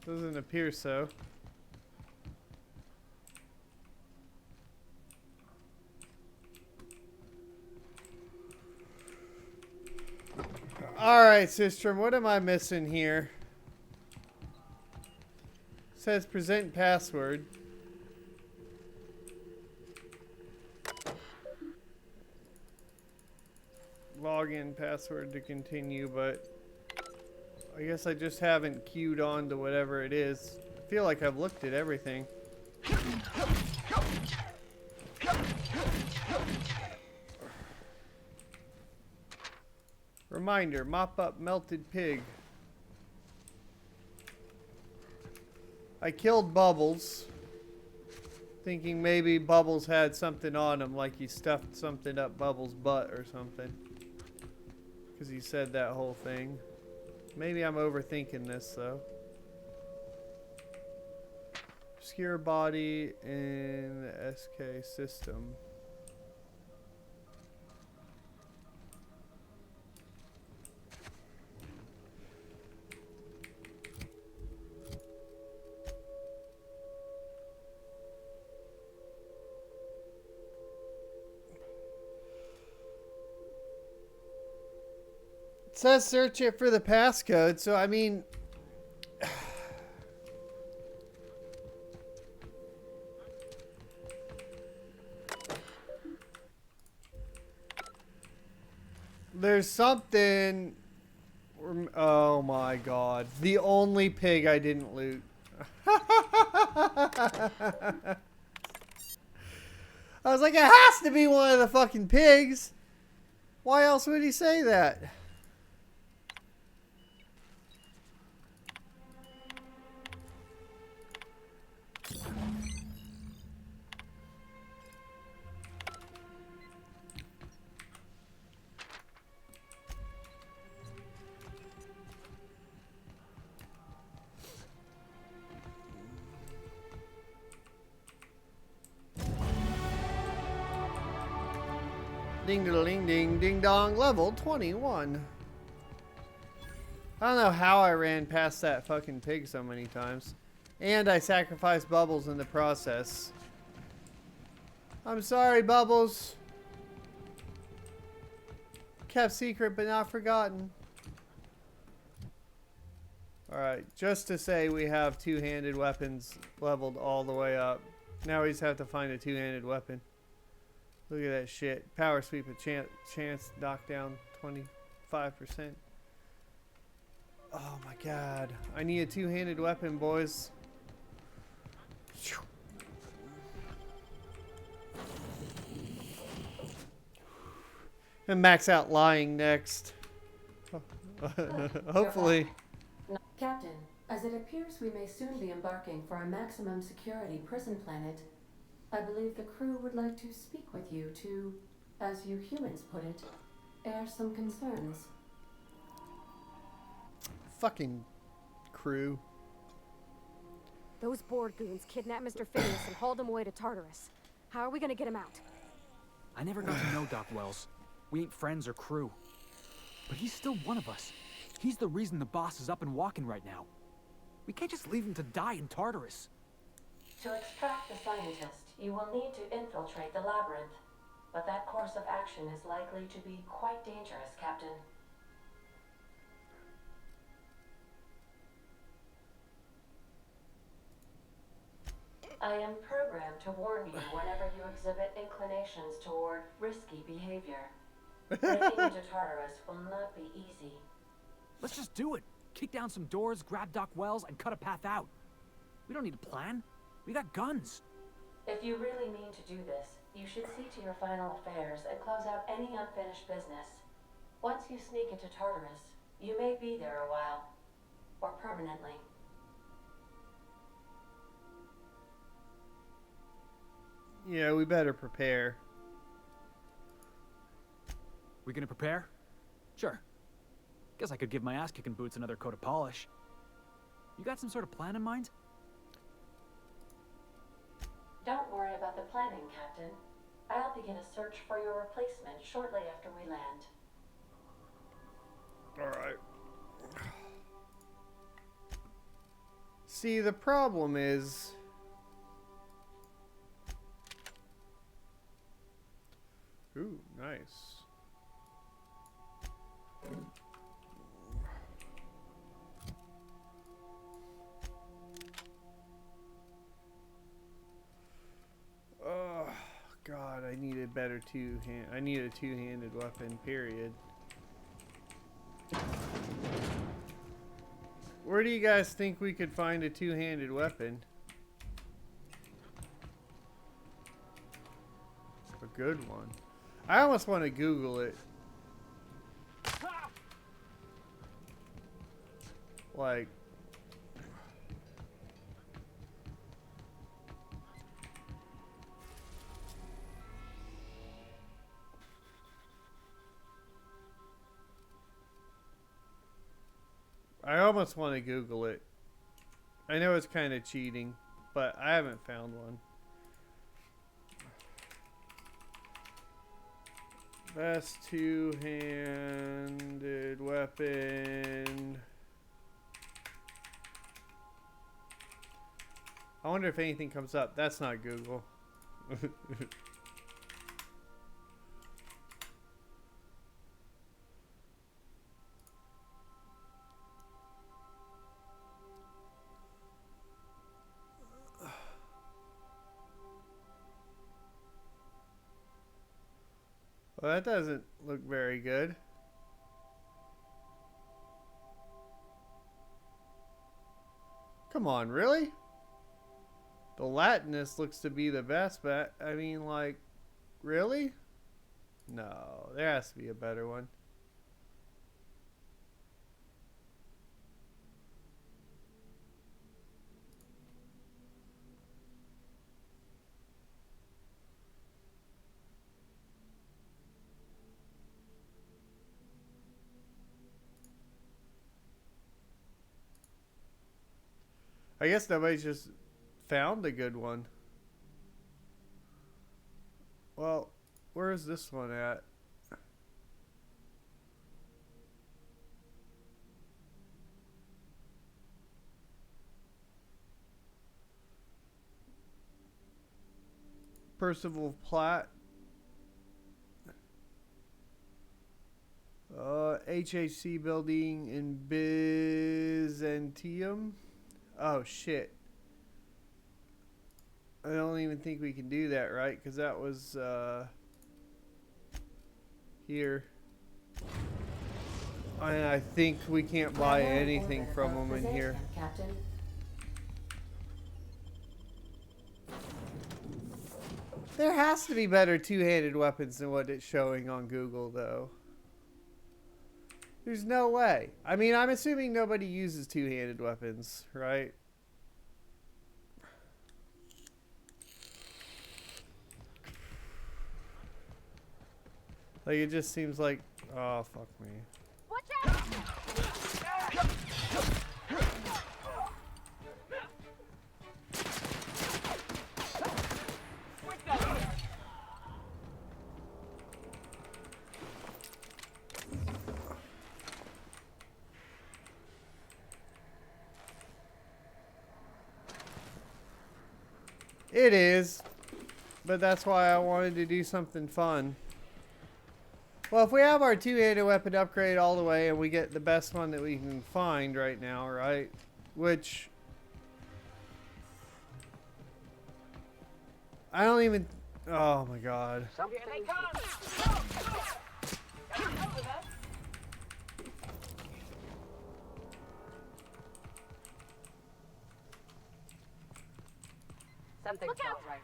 Doesn't appear so. Alright, Sistrum, what am I missing here? It says present password. Login password to continue, but I guess I just haven't queued on to whatever it is. I feel like I've looked at everything. Reminder, mop up melted pig. I killed Bubbles, thinking maybe Bubbles had something on him, like he stuffed something up Bubbles' butt or something. Because he said that whole thing. Maybe I'm overthinking this, though. Obscure body in the SK system. It says search it for the passcode, so I mean... There's something... Oh my god. The only pig I didn't loot. I was like, it has to be one of the fucking pigs. Why else would he say that? Ding ding ding ding dong, level 21. I don't know how I ran past that fucking pig so many times. And I sacrificed Bubbles in the process. I'm sorry, Bubbles. Kept secret but not forgotten. Alright, just to say we have two-handed weapons leveled all the way up. Now we just have to find a two-handed weapon. Look at that shit. Power sweep a chance knockdown 25%. Oh my god. I need a two-handed weapon, boys. And max out lying next. Hopefully. Captain, as it appears we may soon be embarking for a maximum security prison planet, I believe the crew would like to speak with you to, as you humans put it, air some concerns. Fucking crew. Those board goons kidnapped Mr. Phineas and hauled him away to Tartarus. How are we gonna get him out? I never got to know Doc Wells. We ain't friends or crew. But he's still one of us. He's the reason the boss is up and walking right now. We can't just leave him to die in Tartarus. To extract the scientist, you will need to infiltrate the labyrinth. But that course of action is likely to be quite dangerous, Captain. I am programmed to warn you whenever you exhibit inclinations toward risky behavior. Breaking into Tartarus will not be easy. Let's just do it. Kick down some doors, grab Doc Wells, and cut a path out. We don't need a plan. We got guns. If you really mean to do this, you should see to your final affairs and close out any unfinished business. Once you sneak into Tartarus, you may be there a while. Or permanently. Yeah, we better prepare. We gonna prepare? Sure. Guess I could give my ass-kicking boots another coat of polish. You got some sort of plan in mind? Don't worry about the planning, Captain. I'll begin a search for your replacement shortly after we land. Alright. See, the problem is... Ooh, nice. Oh, God, I need a better I need a two-handed weapon, period. Where do you guys think we could find a two-handed weapon? A good one. I almost want to Google it. Like... I almost want to Google it. I know it's kind of cheating, but I haven't found one. Best two-handed weapon. I wonder if anything comes up. That's not Google. Well, that doesn't look very good. Come on, really? The Latinus looks to be the best, but I mean, like, really? No, there has to be a better one. I guess nobody's just found a good one. Well, where is this one at? Percival Platt. HHC building in Byzantium. Oh shit. I don't even think we can do that, right? Because that was here. And I think we can't buy anything from them in here. Captain. There has to be better two-handed weapons than what it's showing on Google, though. There's no way. I mean, I'm assuming nobody uses two-handed weapons, right? Like, it just seems like... Oh, fuck me. Watch out! It is. But that's why I wanted to do something fun. Well, if we have our two-handed weapon upgrade all the way and we get the best one that we can find right now, right? Which... I don't even... Oh my god. Here they come! Something's not right.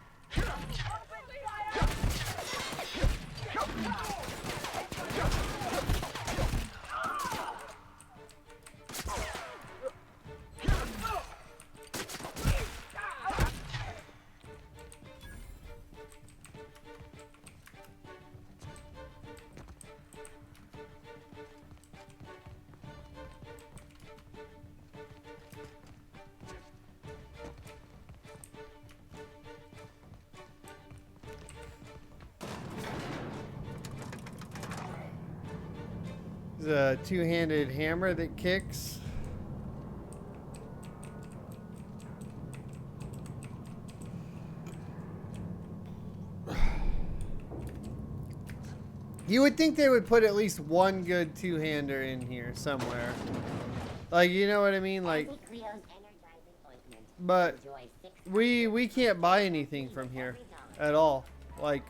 There's a two-handed hammer that kicks. You would think they would put at least one good two-hander in here somewhere. Like, you know what I mean? Like, but we can't buy anything from here at all. Like,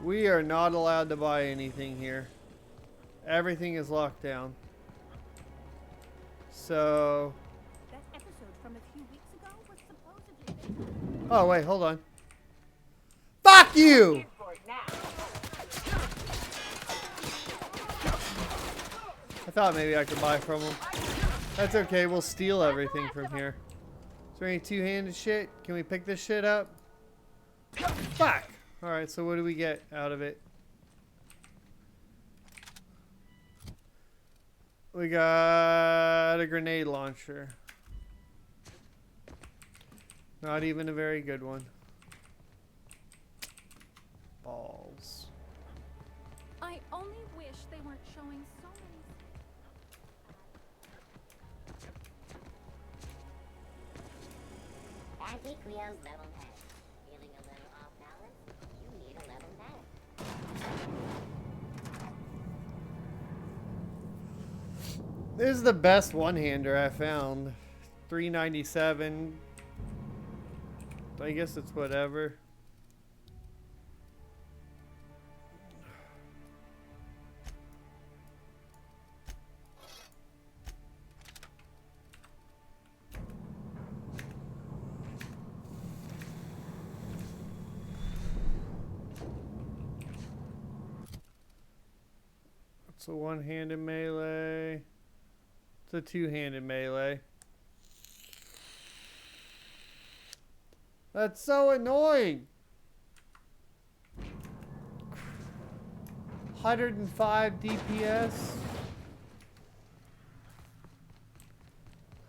we are not allowed to buy anything here. Everything is locked down. So, That episode from a few weeks ago was supposedly... oh wait, hold on. Fuck you! I thought maybe I could buy from them. That's okay, we'll steal everything from here. Is there any two-handed shit? Can we pick this shit up? Fuck! Alright, so what do we get out of it? We got a grenade launcher. Not even a very good one. Balls. I only wish they weren't showing so many... Anti-Creo's level 10. Feeling a little off balance? You need a level 10. This is the best one-hander I found. $3.97. I guess it's whatever. It's a one-handed melee. It's a two-handed melee. That's so annoying. 105 DPS.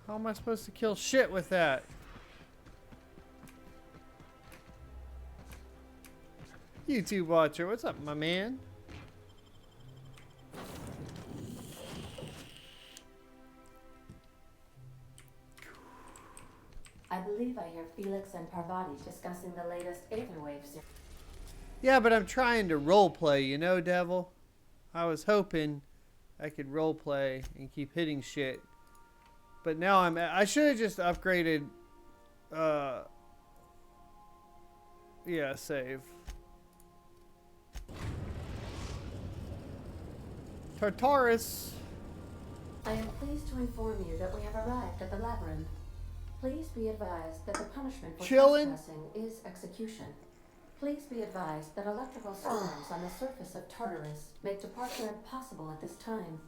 How am I supposed to kill shit with that? YouTube watcher, what's up, my man? I believe I hear Felix and Parvati discussing the latest Aetherwave series. Yeah, but I'm trying to roleplay, you know, Devil? I was hoping I could roleplay and keep hitting shit. But now I should have just upgraded, yeah, save. Tartarus. I am pleased to inform you that we have arrived at the labyrinth. Please be advised that the punishment for trespassing is execution. Please be advised that electrical storms on the surface of Tartarus make departure impossible at this time.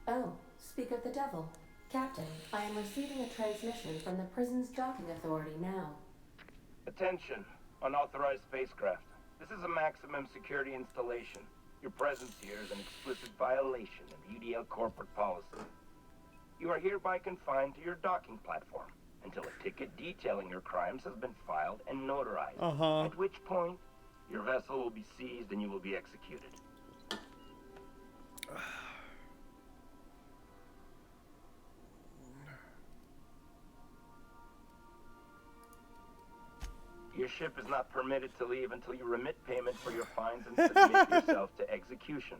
Oh, speak of the devil. Captain, I am receiving a transmission from the prison's docking authority now. Attention, unauthorized spacecraft. This is a maximum security installation. Your presence here is an explicit violation of UDL corporate policy. You are hereby confined to your docking platform until a ticket detailing your crimes has been filed and notarized. At which point, your vessel will be seized and you will be executed. Your ship is not permitted to leave until you remit payment for your fines and submit yourself to execution.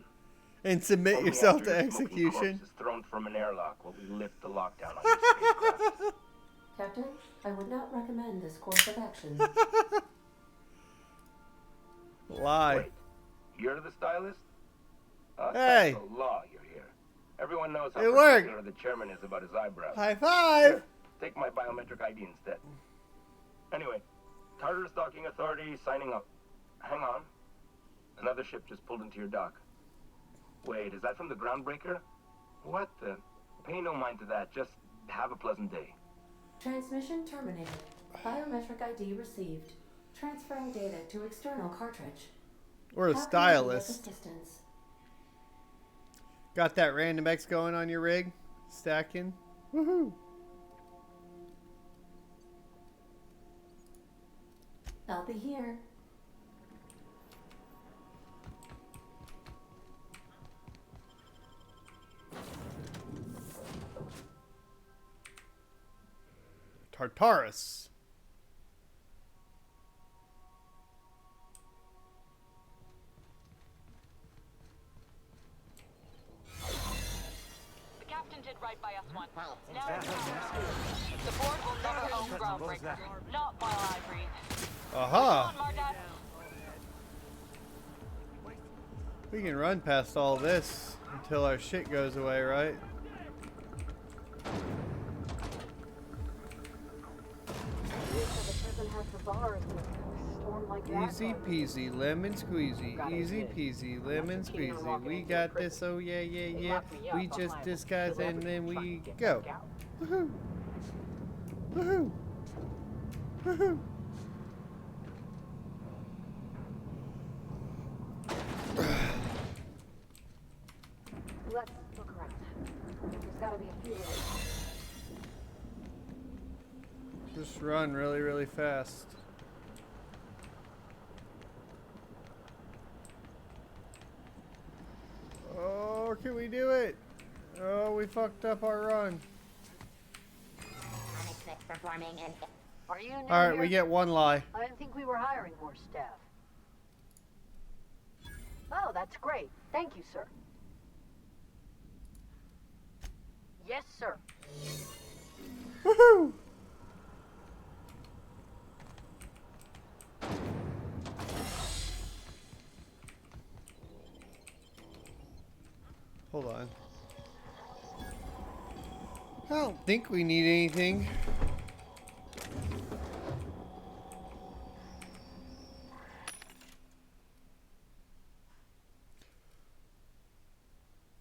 And submit Only yourself after to your smoking execution. corpse is thrown from an airlock will we lift the lockdown on your spacecraft. Captain, I would not recommend this course of action. Lie. Wait, you're the stylist? Hey. That's the law you're here. Everyone knows how It worked. particular the chairman is about his eyebrows. High five. Here, take my biometric ID instead. Anyway, Tartarus Docking Authority signing up. Hang on. Another ship just pulled into your dock. Wait, is that from the Groundbreaker? What the? Pay no mind to that. Just have a pleasant day. Transmission terminated. Biometric ID received. Transferring data to external cartridge. Or a How can I be of stylist. assistance? Got that random X going on your rig? Stacking? Woohoo! I'll be here. Tartarus. The captain did right by us once. Now it's the board will never own Groundbreaker. Not while I breathe. Aha! Come on, Mardat. We can run past all this until our shit goes away, right? Easy peasy, lemon squeezy. Easy peasy, lemon squeezy. We got this, oh yeah, yeah, yeah. We just disguise and then we go. Woohoo! Woohoo! Woohoo! Let's look around. There's gotta be a few ways. Just run really, really fast. Oh, can we do it? Oh, we fucked up our run. Performing and Are you new Alright, here? we get one lie. I didn't think we were hiring more staff. Oh, that's great. Thank you, sir. Yes, sir. Woohoo! Hold on. I don't think we need anything.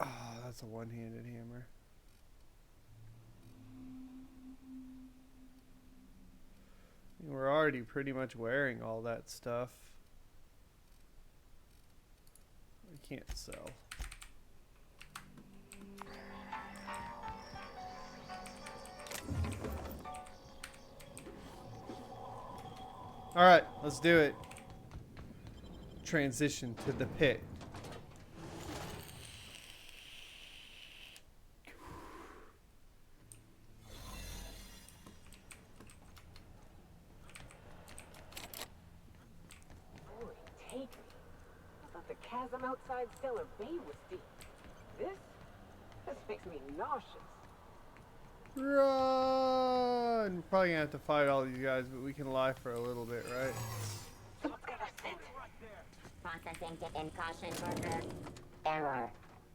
Ah, that's a one-handed hammer. We're already pretty much wearing all that stuff. We can't sell. Alright, let's do it. Transition to the pit. Boy, take me. I thought the chasm outside Stellar Bay was deep. This makes me nauseous. Run! We're probably gonna have to fight all these guys, but we can lie for a little bit, right? Someone's got our scent. processing to in caution worker. Error.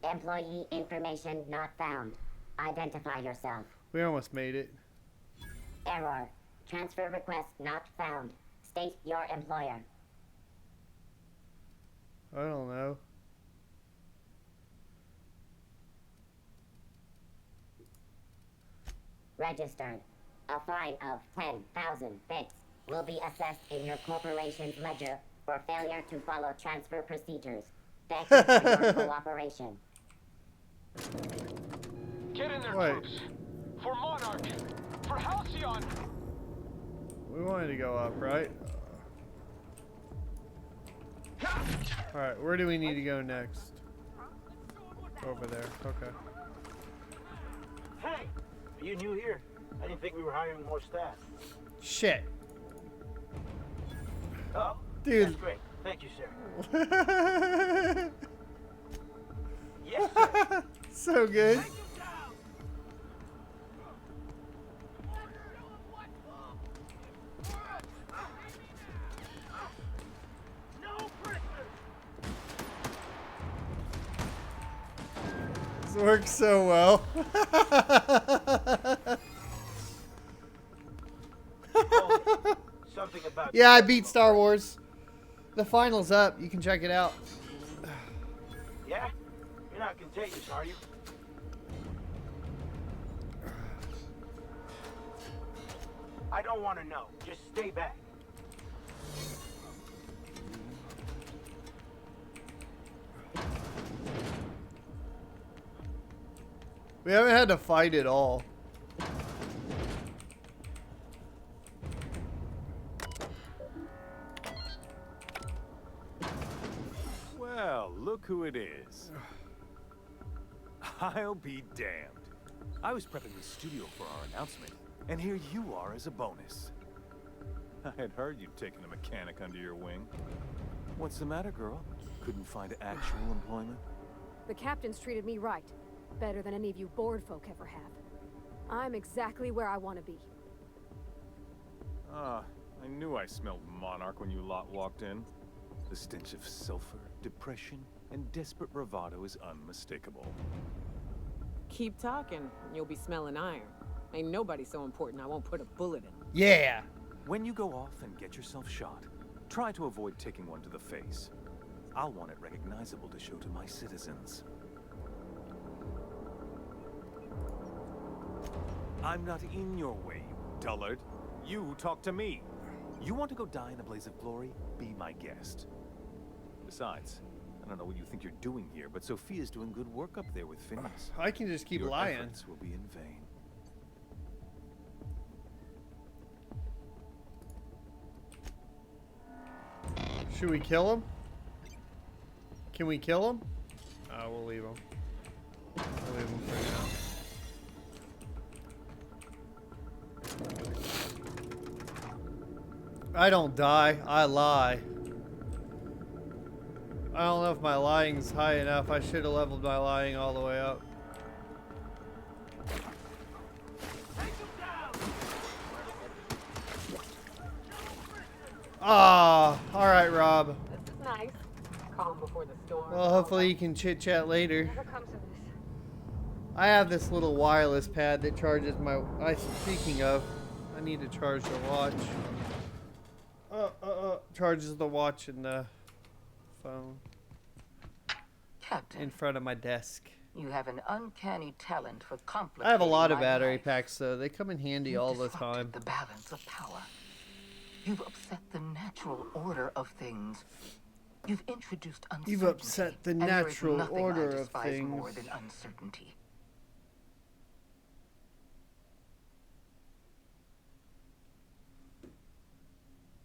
Employee information not found. Identify yourself. We almost made it. Error. Transfer request not found. State your employer. I don't know. Registered. A fine of 10,000 bits will be assessed in your corporation's ledger for failure to follow transfer procedures. Thank you for your cooperation. Get in there, Wait. troops. For Monarch. For Halcyon. We wanted to go up, right? Alright, where do we need to go next? Over there, okay. Hey, are you new here? I didn't think we were hiring more staff. Shit. Oh, Dude. that's great. Thank you, sir. Yes, sir. So good. This works so well. Something about Yeah, I beat Star Wars. The final's up. You can check it out. Yeah? You're not contagious, are you? I don't want to know. Just stay back. We haven't had to fight at all. Well, look who it is. I'll be damned. I was prepping the studio for our announcement, And here you are as a bonus. I had heard you'd taken a mechanic under your wing. What's the matter, girl? Couldn't find actual employment? The captain's treated me right. Better than any of you bored folk ever have. I'm exactly where I want to be. Ah, I knew I smelled Monarch when you lot walked in. The stench of sulfur, depression, and desperate bravado is unmistakable. Keep talking, and you'll be smelling iron. Ain't nobody so important I won't put a bullet in. Yeah. When you go off and get yourself shot, try to avoid taking one to the face. I'll want it recognizable to show to my citizens. I'm not in your way, you dullard. You talk to me. You want to go die in a blaze of glory? Be my guest. Besides, I don't know what you think you're doing here, but Sophia's doing good work up there with Phineas. I can just keep Your lying. efforts will be in vain. Should we kill him? Can we kill him? We'll leave him. We'll leave him for now. I don't die, I lie. I don't know if my lying's high enough. I should have leveled my lying all the way up. Ah, alright, Rob. This is nice. Calm before the storm. Well, hopefully you can chit-chat later. Never comes of this. I have this little wireless pad that charges my... Speaking of, I need to charge the watch. Charges the watch and the phone. Captain. In front of my desk. You have an uncanny talent for complicating I have a lot of my battery life. packs, though. They come in handy You've all the disrupted time. the balance of power. You've upset the natural order of things. You've introduced uncertainty. You've upset the and there is natural nothing order I of despise things. more than uncertainty.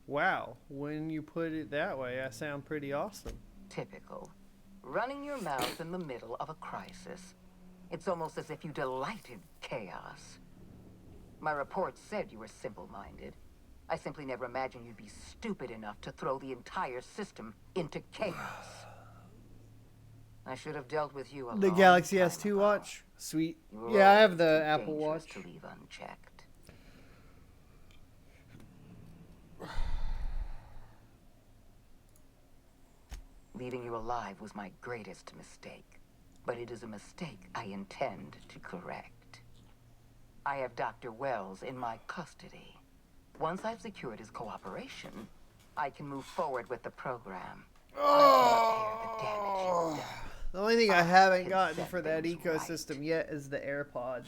Wow, when you put it that way, I sound pretty awesome. Typical. Running your mouth in the middle of a crisis. It's almost as if you delight in chaos. My reports said you were simple-minded. I simply never imagined you'd be stupid enough to throw the entire system into chaos. I should have dealt with you a The long Galaxy time S2 ago. watch? Sweet. You were Yeah, I have always the too Apple dangerous Watch. to leave unchecked. Leaving you alive was my greatest mistake, but it is a mistake I intend to correct. I have Dr. Wells in my custody. Once I've secured his cooperation, I can move forward with the program. The only thing I haven't gotten for that ecosystem yet is the AirPods.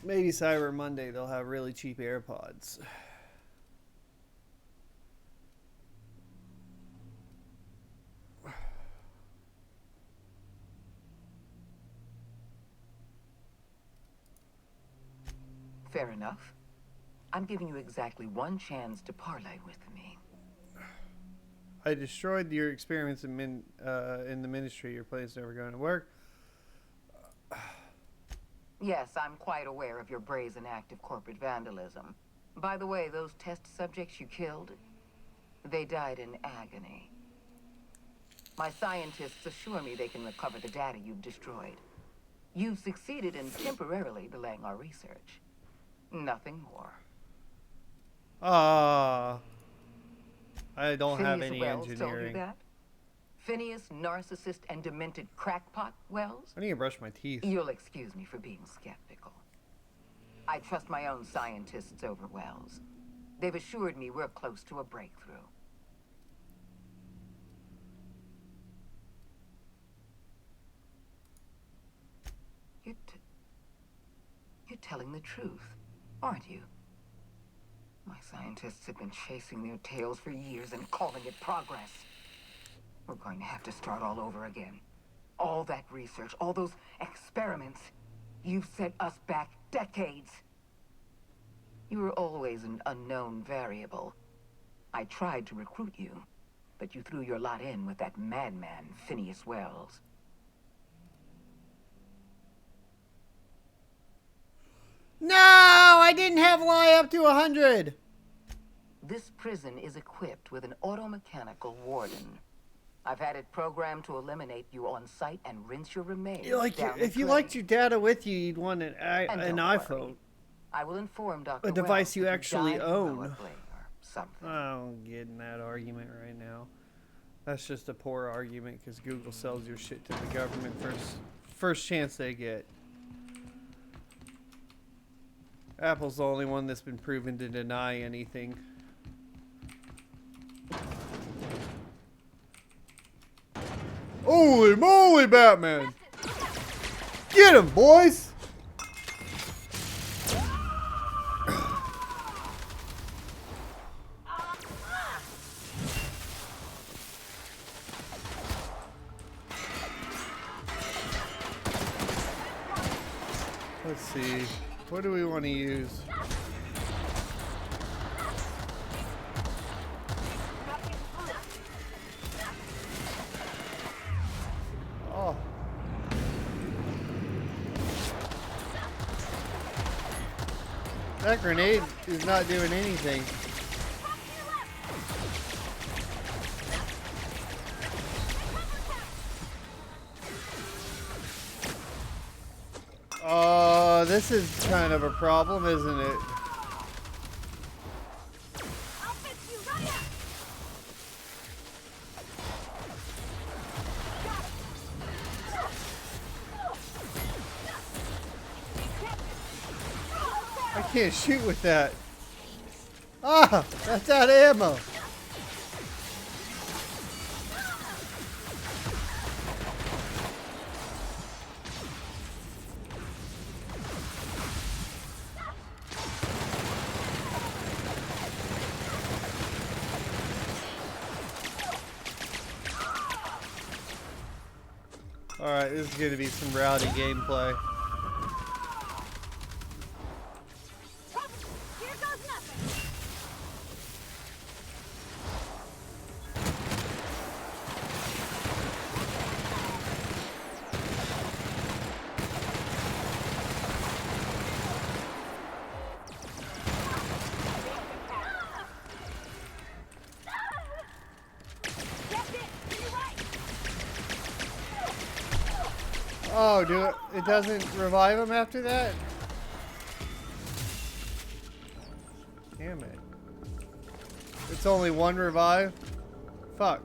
Maybe Cyber Monday they'll have really cheap AirPods. Fair enough. I'm giving you exactly one chance to parlay with me. I destroyed your experiments in the ministry. Your plan's never going to work. Yes, I'm quite aware of your brazen act of corporate vandalism. By the way, those test subjects you killed, they died in agony. My scientists assure me they can recover the data you've destroyed. You've succeeded in temporarily delaying our research. Nothing more. I don't have Phineas any Wells told you engineering. that? Phineas, narcissist and demented crackpot Wells? I need to brush my teeth. You'll excuse me for being skeptical. I trust my own scientists over Wells. They've assured me we're close to a breakthrough. You're telling the truth, aren't you? My scientists have been chasing their tails for years and calling it progress. We're going to have to start all over again. All that research, all those experiments, you've set us back decades. You were always an unknown variable. I tried to recruit you, but you threw your lot in with that madman, Phineas Wells. No, I didn't have lie up to 100. This prison is equipped with an automechanical warden. I've had it programmed to eliminate you on sight and rinse your remains. If you liked your data with you, you'd want an iPhone. I will inform Dr. A device you Wells actually own. heroically or something. I don't get in that argument right now. That's just a poor argument because Google sells your shit to the government first chance they get. Apple's the only one that's been proven to deny anything. Holy moly, Batman! Get him, boys! Let's see. What do we want to use? Oh. That grenade is not doing anything. This is kind of a problem, isn't it? I can't shoot with that. Ah, that's out of ammo. Alright, this is going to be some rowdy gameplay. Oh, it doesn't revive him after that? Damn it. It's only one revive? Fuck.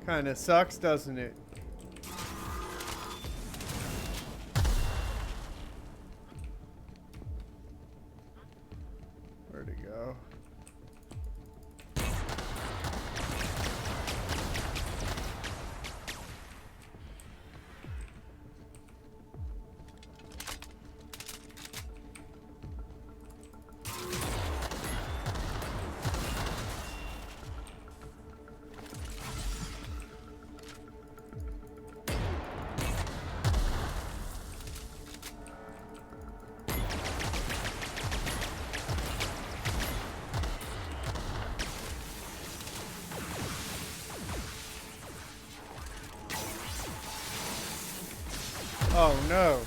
Kinda sucks, doesn't it? Where'd it go? Oh no.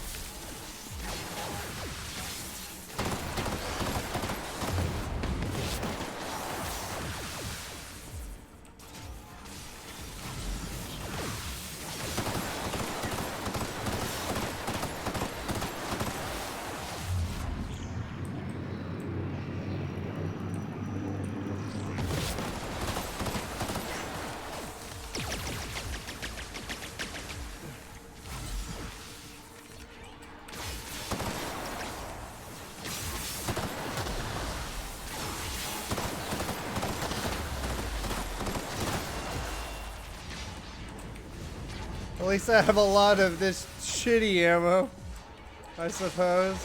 At least I have a lot of this shitty ammo, I suppose.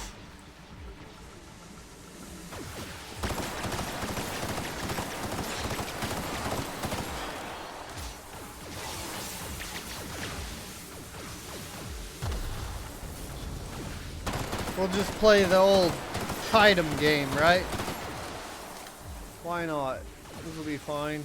We'll just play the old item game, right? Why not? This will be fine.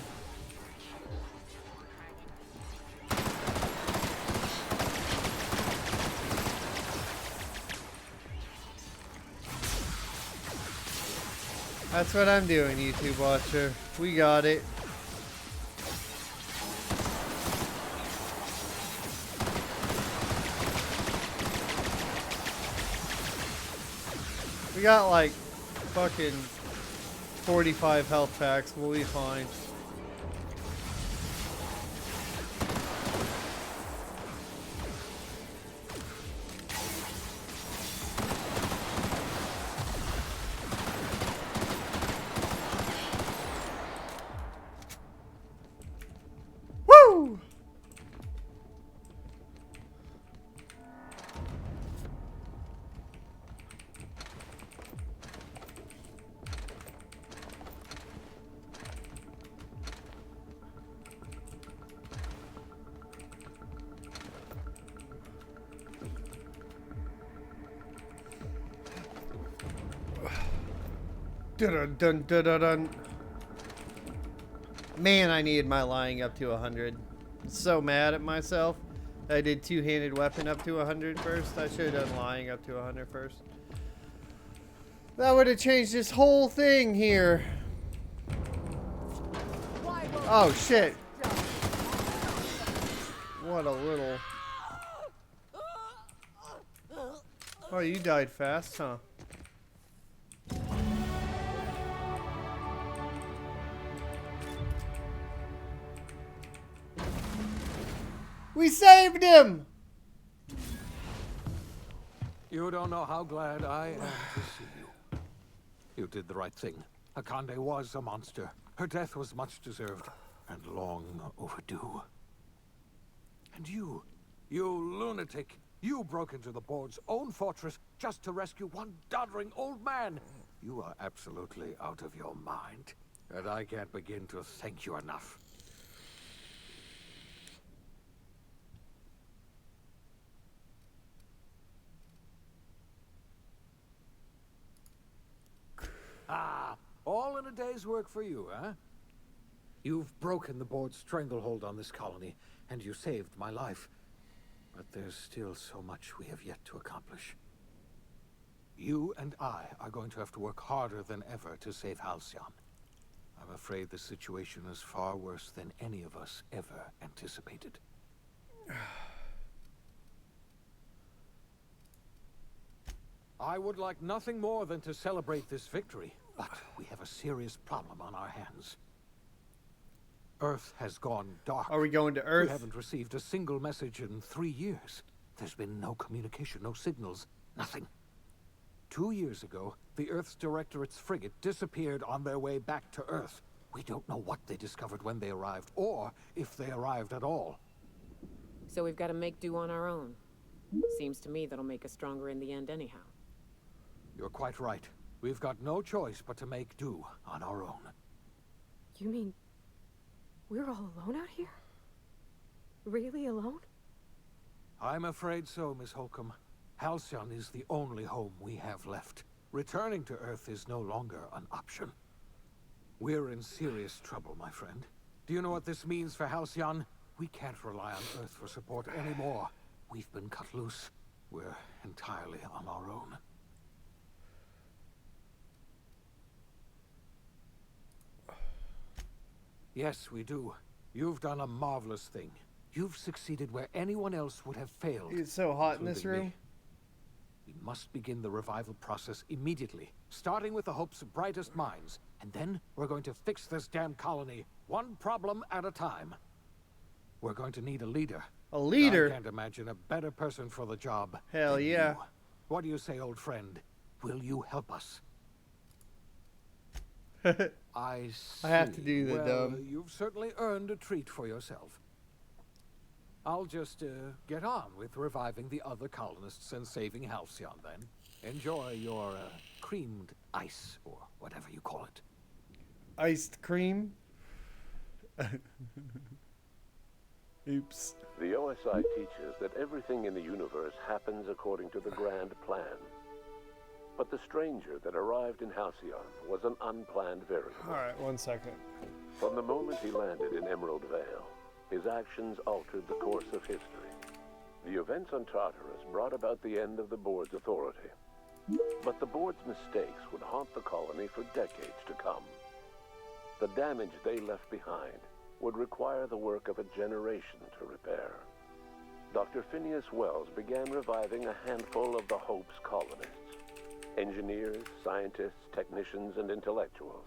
That's what I'm doing, YouTube watcher. We got it. We got like fucking 45 health packs. We'll be fine. Woo! Dun dun dun dun dun. Man, I needed my lying up to 100. So mad at myself. I did two-handed weapon up to 100 first. I should have done lying up to 100 first. That would have changed this whole thing here. Oh shit. What a little. Oh, you died fast, huh? We saved him! You don't know how glad I am to see you. You did the right thing. Akande was a monster. Her death was much deserved and long overdue. And you lunatic, you broke into the board's own fortress just to rescue one doddering old man. You are absolutely out of your mind, and I can't begin to thank you enough. Ah, all in a day's work for you, huh? You've broken the board's stranglehold on this colony, and you saved my life. But there's still so much we have yet to accomplish. You and I are going to have to work harder than ever to save Halcyon. I'm afraid the situation is far worse than any of us ever anticipated. I would like nothing more than to celebrate this victory, but we have a serious problem on our hands. Earth has gone dark. Are we going to Earth? We haven't received a single message in 3 years. There's been no communication, no signals, nothing. 2 years ago, the Earth's Directorate's frigate disappeared on their way back to Earth. We don't know what they discovered when they arrived, or if they arrived at all. So we've got to make do on our own. Seems to me that'll make us stronger in the end anyhow. You're quite right. We've got no choice but to make do on our own. You mean we're all alone out here? Really alone? I'm afraid so, Miss Holcomb. Halcyon is the only home we have left. Returning to Earth is no longer an option. We're in serious trouble, my friend. Do you know what this means for Halcyon? We can't rely on Earth for support anymore. We've been cut loose. We're entirely on our own. Yes, we do. You've done a marvelous thing. You've succeeded where anyone else would have failed. It's so hot in this room. We must begin the revival process immediately, starting with the Hope's brightest minds. And then we're going to fix this damn colony, one problem at a time. We're going to need a leader. A leader? I can't imagine a better person for the job. Hell yeah. You. What do you say, old friend? Will you help us? I see. I have to do the well, dumb. You've certainly earned a treat for yourself. I'll just get on with reviving the other colonists and saving Halcyon then. Enjoy your creamed ice, or whatever you call it. Iced cream? Oops. The OSI teaches that everything in the universe happens according to the grand plan. But the stranger that arrived in Halcyon was an unplanned variable. Alright, 1 second. From the moment he landed in Emerald Vale, his actions altered the course of history. The events on Tartarus brought about the end of the board's authority. But the board's mistakes would haunt the colony for decades to come. The damage they left behind would require the work of a generation to repair. Dr. Phineas Wells began reviving a handful of the Hope's colonists. Engineers, scientists, technicians, and intellectuals.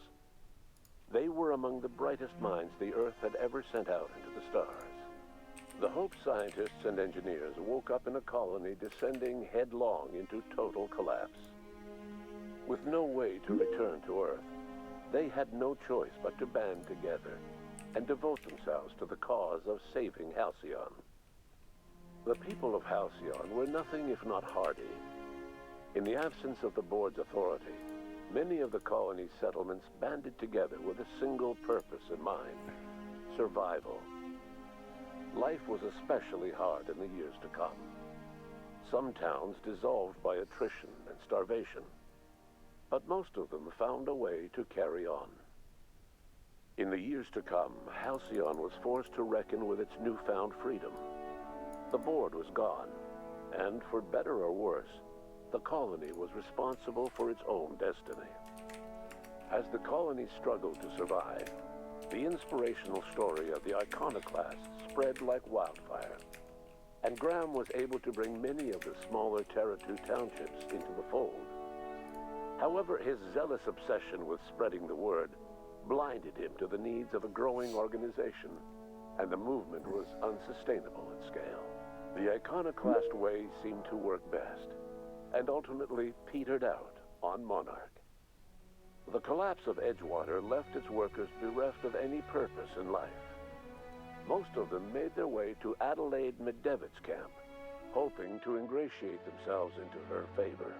They were among the brightest minds the Earth had ever sent out into the stars. The Hope scientists and engineers woke up in a colony descending headlong into total collapse. With no way to return to Earth, they had no choice but to band together and devote themselves to the cause of saving Halcyon. The people of Halcyon were nothing if not hardy. In the absence of the board's authority, many of the colony's settlements banded together with a single purpose in mind: survival. Life was especially hard in the years to come. Some towns dissolved by attrition and starvation, but most of them found a way to carry on. In the years to come, Halcyon was forced to reckon with its newfound freedom. The board was gone, and for better or worse, the colony was responsible for its own destiny. As the colony struggled to survive, the inspirational story of the iconoclasts spread like wildfire, and Graham was able to bring many of the smaller Terra-2 townships into the fold. However, his zealous obsession with spreading the word blinded him to the needs of a growing organization, and the movement was unsustainable at scale. The iconoclast way seemed to work best, and ultimately petered out on Monarch. The collapse of Edgewater left its workers bereft of any purpose in life. Most of them made their way to Adelaide McDevitt's camp, hoping to ingratiate themselves into her favor.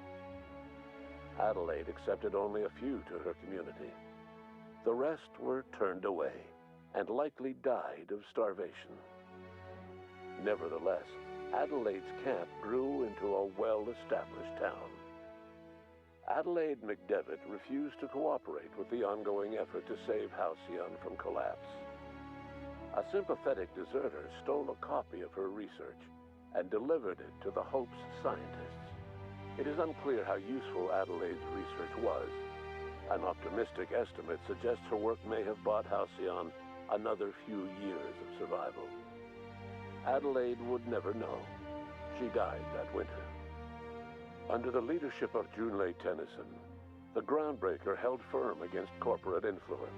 Adelaide accepted only a few to her community. The rest were turned away and likely died of starvation. Nevertheless, Adelaide's camp grew into a well-established town. Adelaide McDevitt refused to cooperate with the ongoing effort to save Halcyon from collapse. A sympathetic deserter stole a copy of her research and delivered it to the Hope's scientists. It is unclear how useful Adelaide's research was. An optimistic estimate suggests her work may have bought Halcyon another few years of survival. Adelaide would never know. She died that winter. Under the leadership of Junlei Tennyson, the Groundbreaker held firm against corporate influence.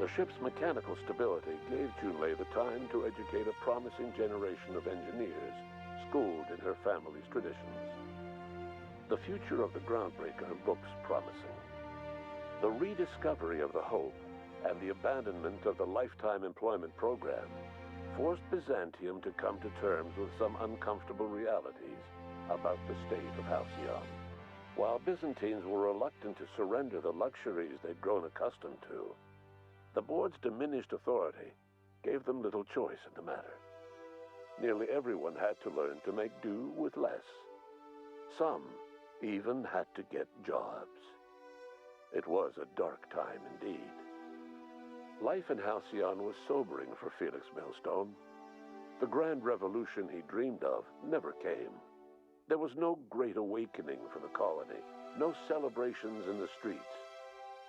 The ship's mechanical stability gave Junlei the time to educate a promising generation of engineers, schooled in her family's traditions. The future of the Groundbreaker looks promising. The rediscovery of the Hope and the abandonment of the Lifetime Employment Program forced Byzantium to come to terms with some uncomfortable realities about the state of Halcyon. While Byzantines were reluctant to surrender the luxuries they'd grown accustomed to, the board's diminished authority gave them little choice in the matter. Nearly everyone had to learn to make do with less. Some even had to get jobs. It was a dark time indeed. Life in Halcyon was sobering for Felix Millstone. The grand revolution he dreamed of never came. There was no great awakening for the colony, no celebrations in the streets.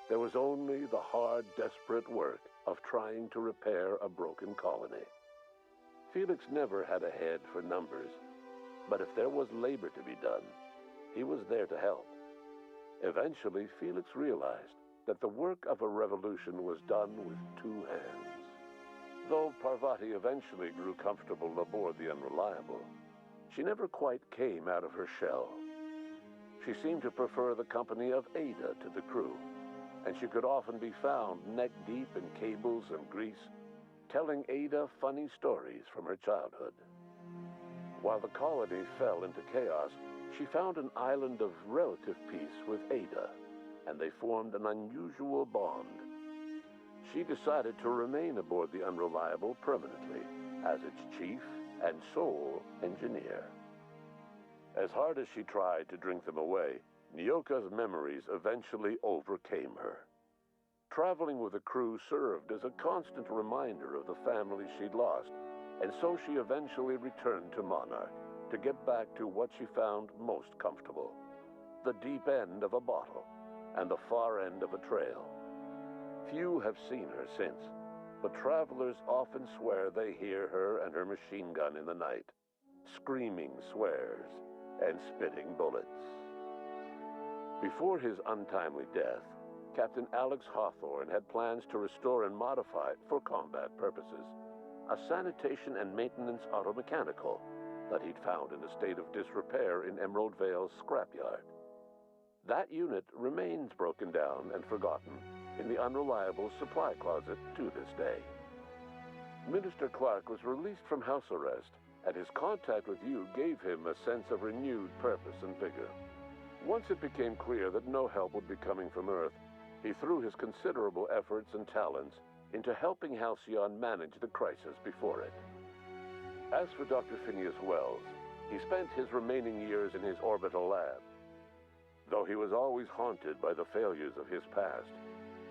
There was only the hard, desperate work of trying to repair a broken colony. Felix never had a head for numbers, but if there was labor to be done, he was there to help. Eventually, Felix realized that the work of a revolution was done with two hands. Though Parvati eventually grew comfortable aboard the Unreliable, she never quite came out of her shell. She seemed to prefer the company of Ada to the crew, and she could often be found neck-deep in cables and grease, telling Ada funny stories from her childhood. While the colony fell into chaos, she found an island of relative peace with Ada, and they formed an unusual bond. She decided to remain aboard the Unreliable permanently as its chief and sole engineer. As hard as she tried to drink them away, Nyoka's memories eventually overcame her. Traveling with the crew served as a constant reminder of the family she'd lost, and so she eventually returned to Monarch to get back to what she found most comfortable: the deep end of a bottle and the far end of a trail. Few have seen her since, but travelers often swear they hear her and her machine gun in the night, screaming swears and spitting bullets. Before his untimely death, Captain Alex Hawthorne had plans to restore and modify, for combat purposes, a sanitation and maintenance automechanical that he'd found in a state of disrepair in Emerald Vale's scrapyard. That unit remains broken down and forgotten in the unreliable supply closet to this day. Minister Clark was released from house arrest, and his contact with you gave him a sense of renewed purpose and vigor. Once it became clear that no help would be coming from Earth, he threw his considerable efforts and talents into helping Halcyon manage the crisis before it. As for Dr. Phineas Wells, he spent his remaining years in his orbital lab. Though he was always haunted by the failures of his past,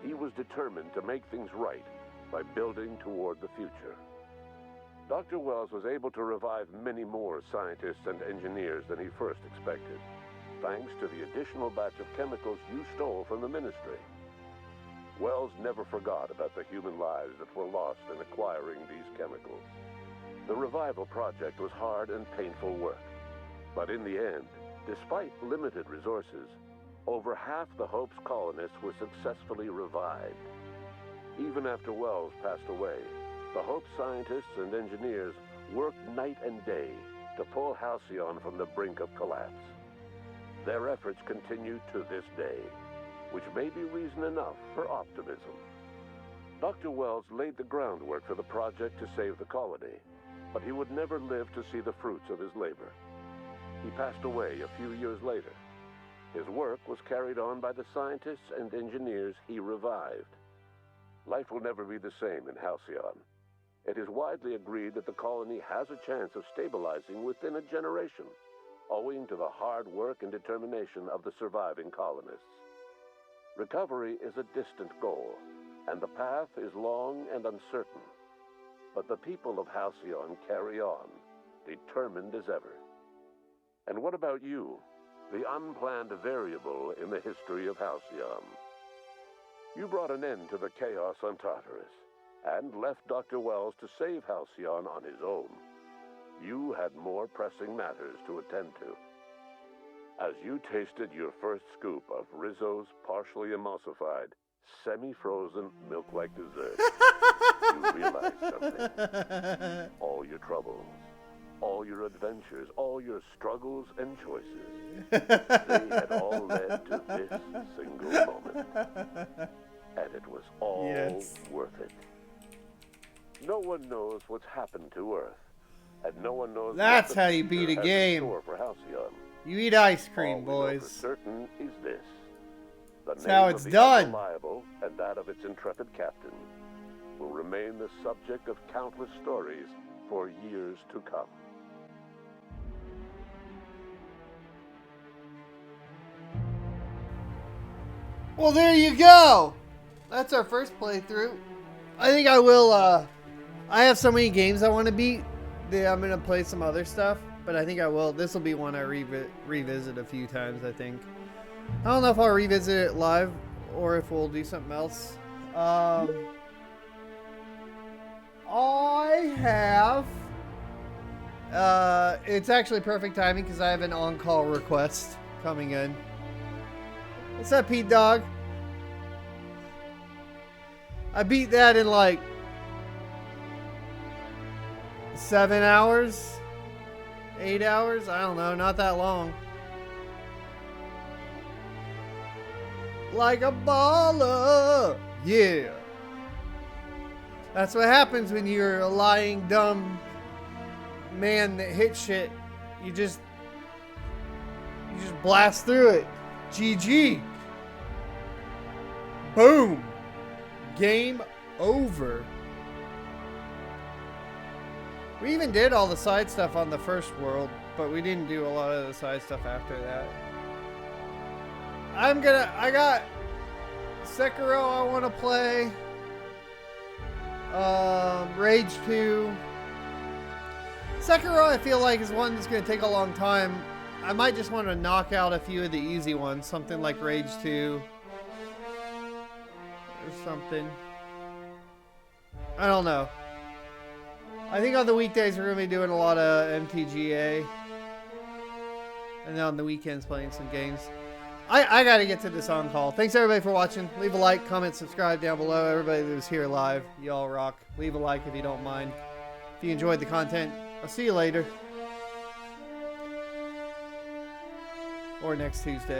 he was determined to make things right by building toward the future. Dr. Wells was able to revive many more scientists and engineers than he first expected, thanks to the additional batch of chemicals you stole from the Ministry. Wells never forgot about the human lives that were lost in acquiring these chemicals. The revival project was hard and painful work, but in the end, despite limited resources, over half the Hope's colonists were successfully revived. Even after Wells passed away, the Hope scientists and engineers worked night and day to pull Halcyon from the brink of collapse. Their efforts continue to this day, which may be reason enough for optimism. Dr. Wells laid the groundwork for the project to save the colony, but he would never live to see the fruits of his labor. He passed away a few years later. His work was carried on by the scientists and engineers he revived. Life will never be the same in Halcyon. It is widely agreed that the colony has a chance of stabilizing within a generation, owing to the hard work and determination of the surviving colonists. Recovery is a distant goal, and the path is long and uncertain. But the people of Halcyon carry on, determined as ever. And what about you, the unplanned variable in the history of Halcyon? You brought an end to the chaos on Tartarus, and left Dr. Wells to save Halcyon on his own. You had more pressing matters to attend to. As you tasted your first scoop of Rizzo's partially emulsified, semi-frozen milk-like dessert, you realized something. All your troubles, all your adventures, all your struggles and choices, they had all led to this single moment. And it was all worth it. No one knows what's happened to Earth, and no one knows. That's how you beat a game. For Halcyon. You eat ice cream, all boys. We know for certain is this: the That's name how of it's the done. Unreliable and that of its intrepid captain will remain the subject of countless stories for years to come. Well, there you go. That's our first playthrough. I think I will, I have so many games I want to beat that I'm going to play some other stuff, but I think I will. This will be one I revisit a few times, I think. I don't know if I'll revisit it live or if we'll do something else. I have, it's actually perfect timing because I have an on-call request coming in. What's up, Pete Dog? I beat that in like 7 hours, 8 hours. I don't know, not that long. Like a baller, yeah. That's what happens when you're a lying, dumb man that hits shit. You just blast through it. GG. Boom. Game over. We even did all the side stuff on the first world, but we didn't do a lot of the side stuff after that. I got Sekiro I want to play. Rage 2. Sekiro I feel like is one that's going to take a long time. I might just want to knock out a few of the easy ones. Something like Rage 2. Or something. I don't know. I think on the weekdays we're going to be doing a lot of MTGA. And then on the weekends playing some games. I got to get to this on call. Thanks everybody for watching. Leave a like, comment, subscribe down below. Everybody that was here live, y'all rock. Leave a like if you don't mind. If you enjoyed the content, I'll see you later. Or next Tuesday.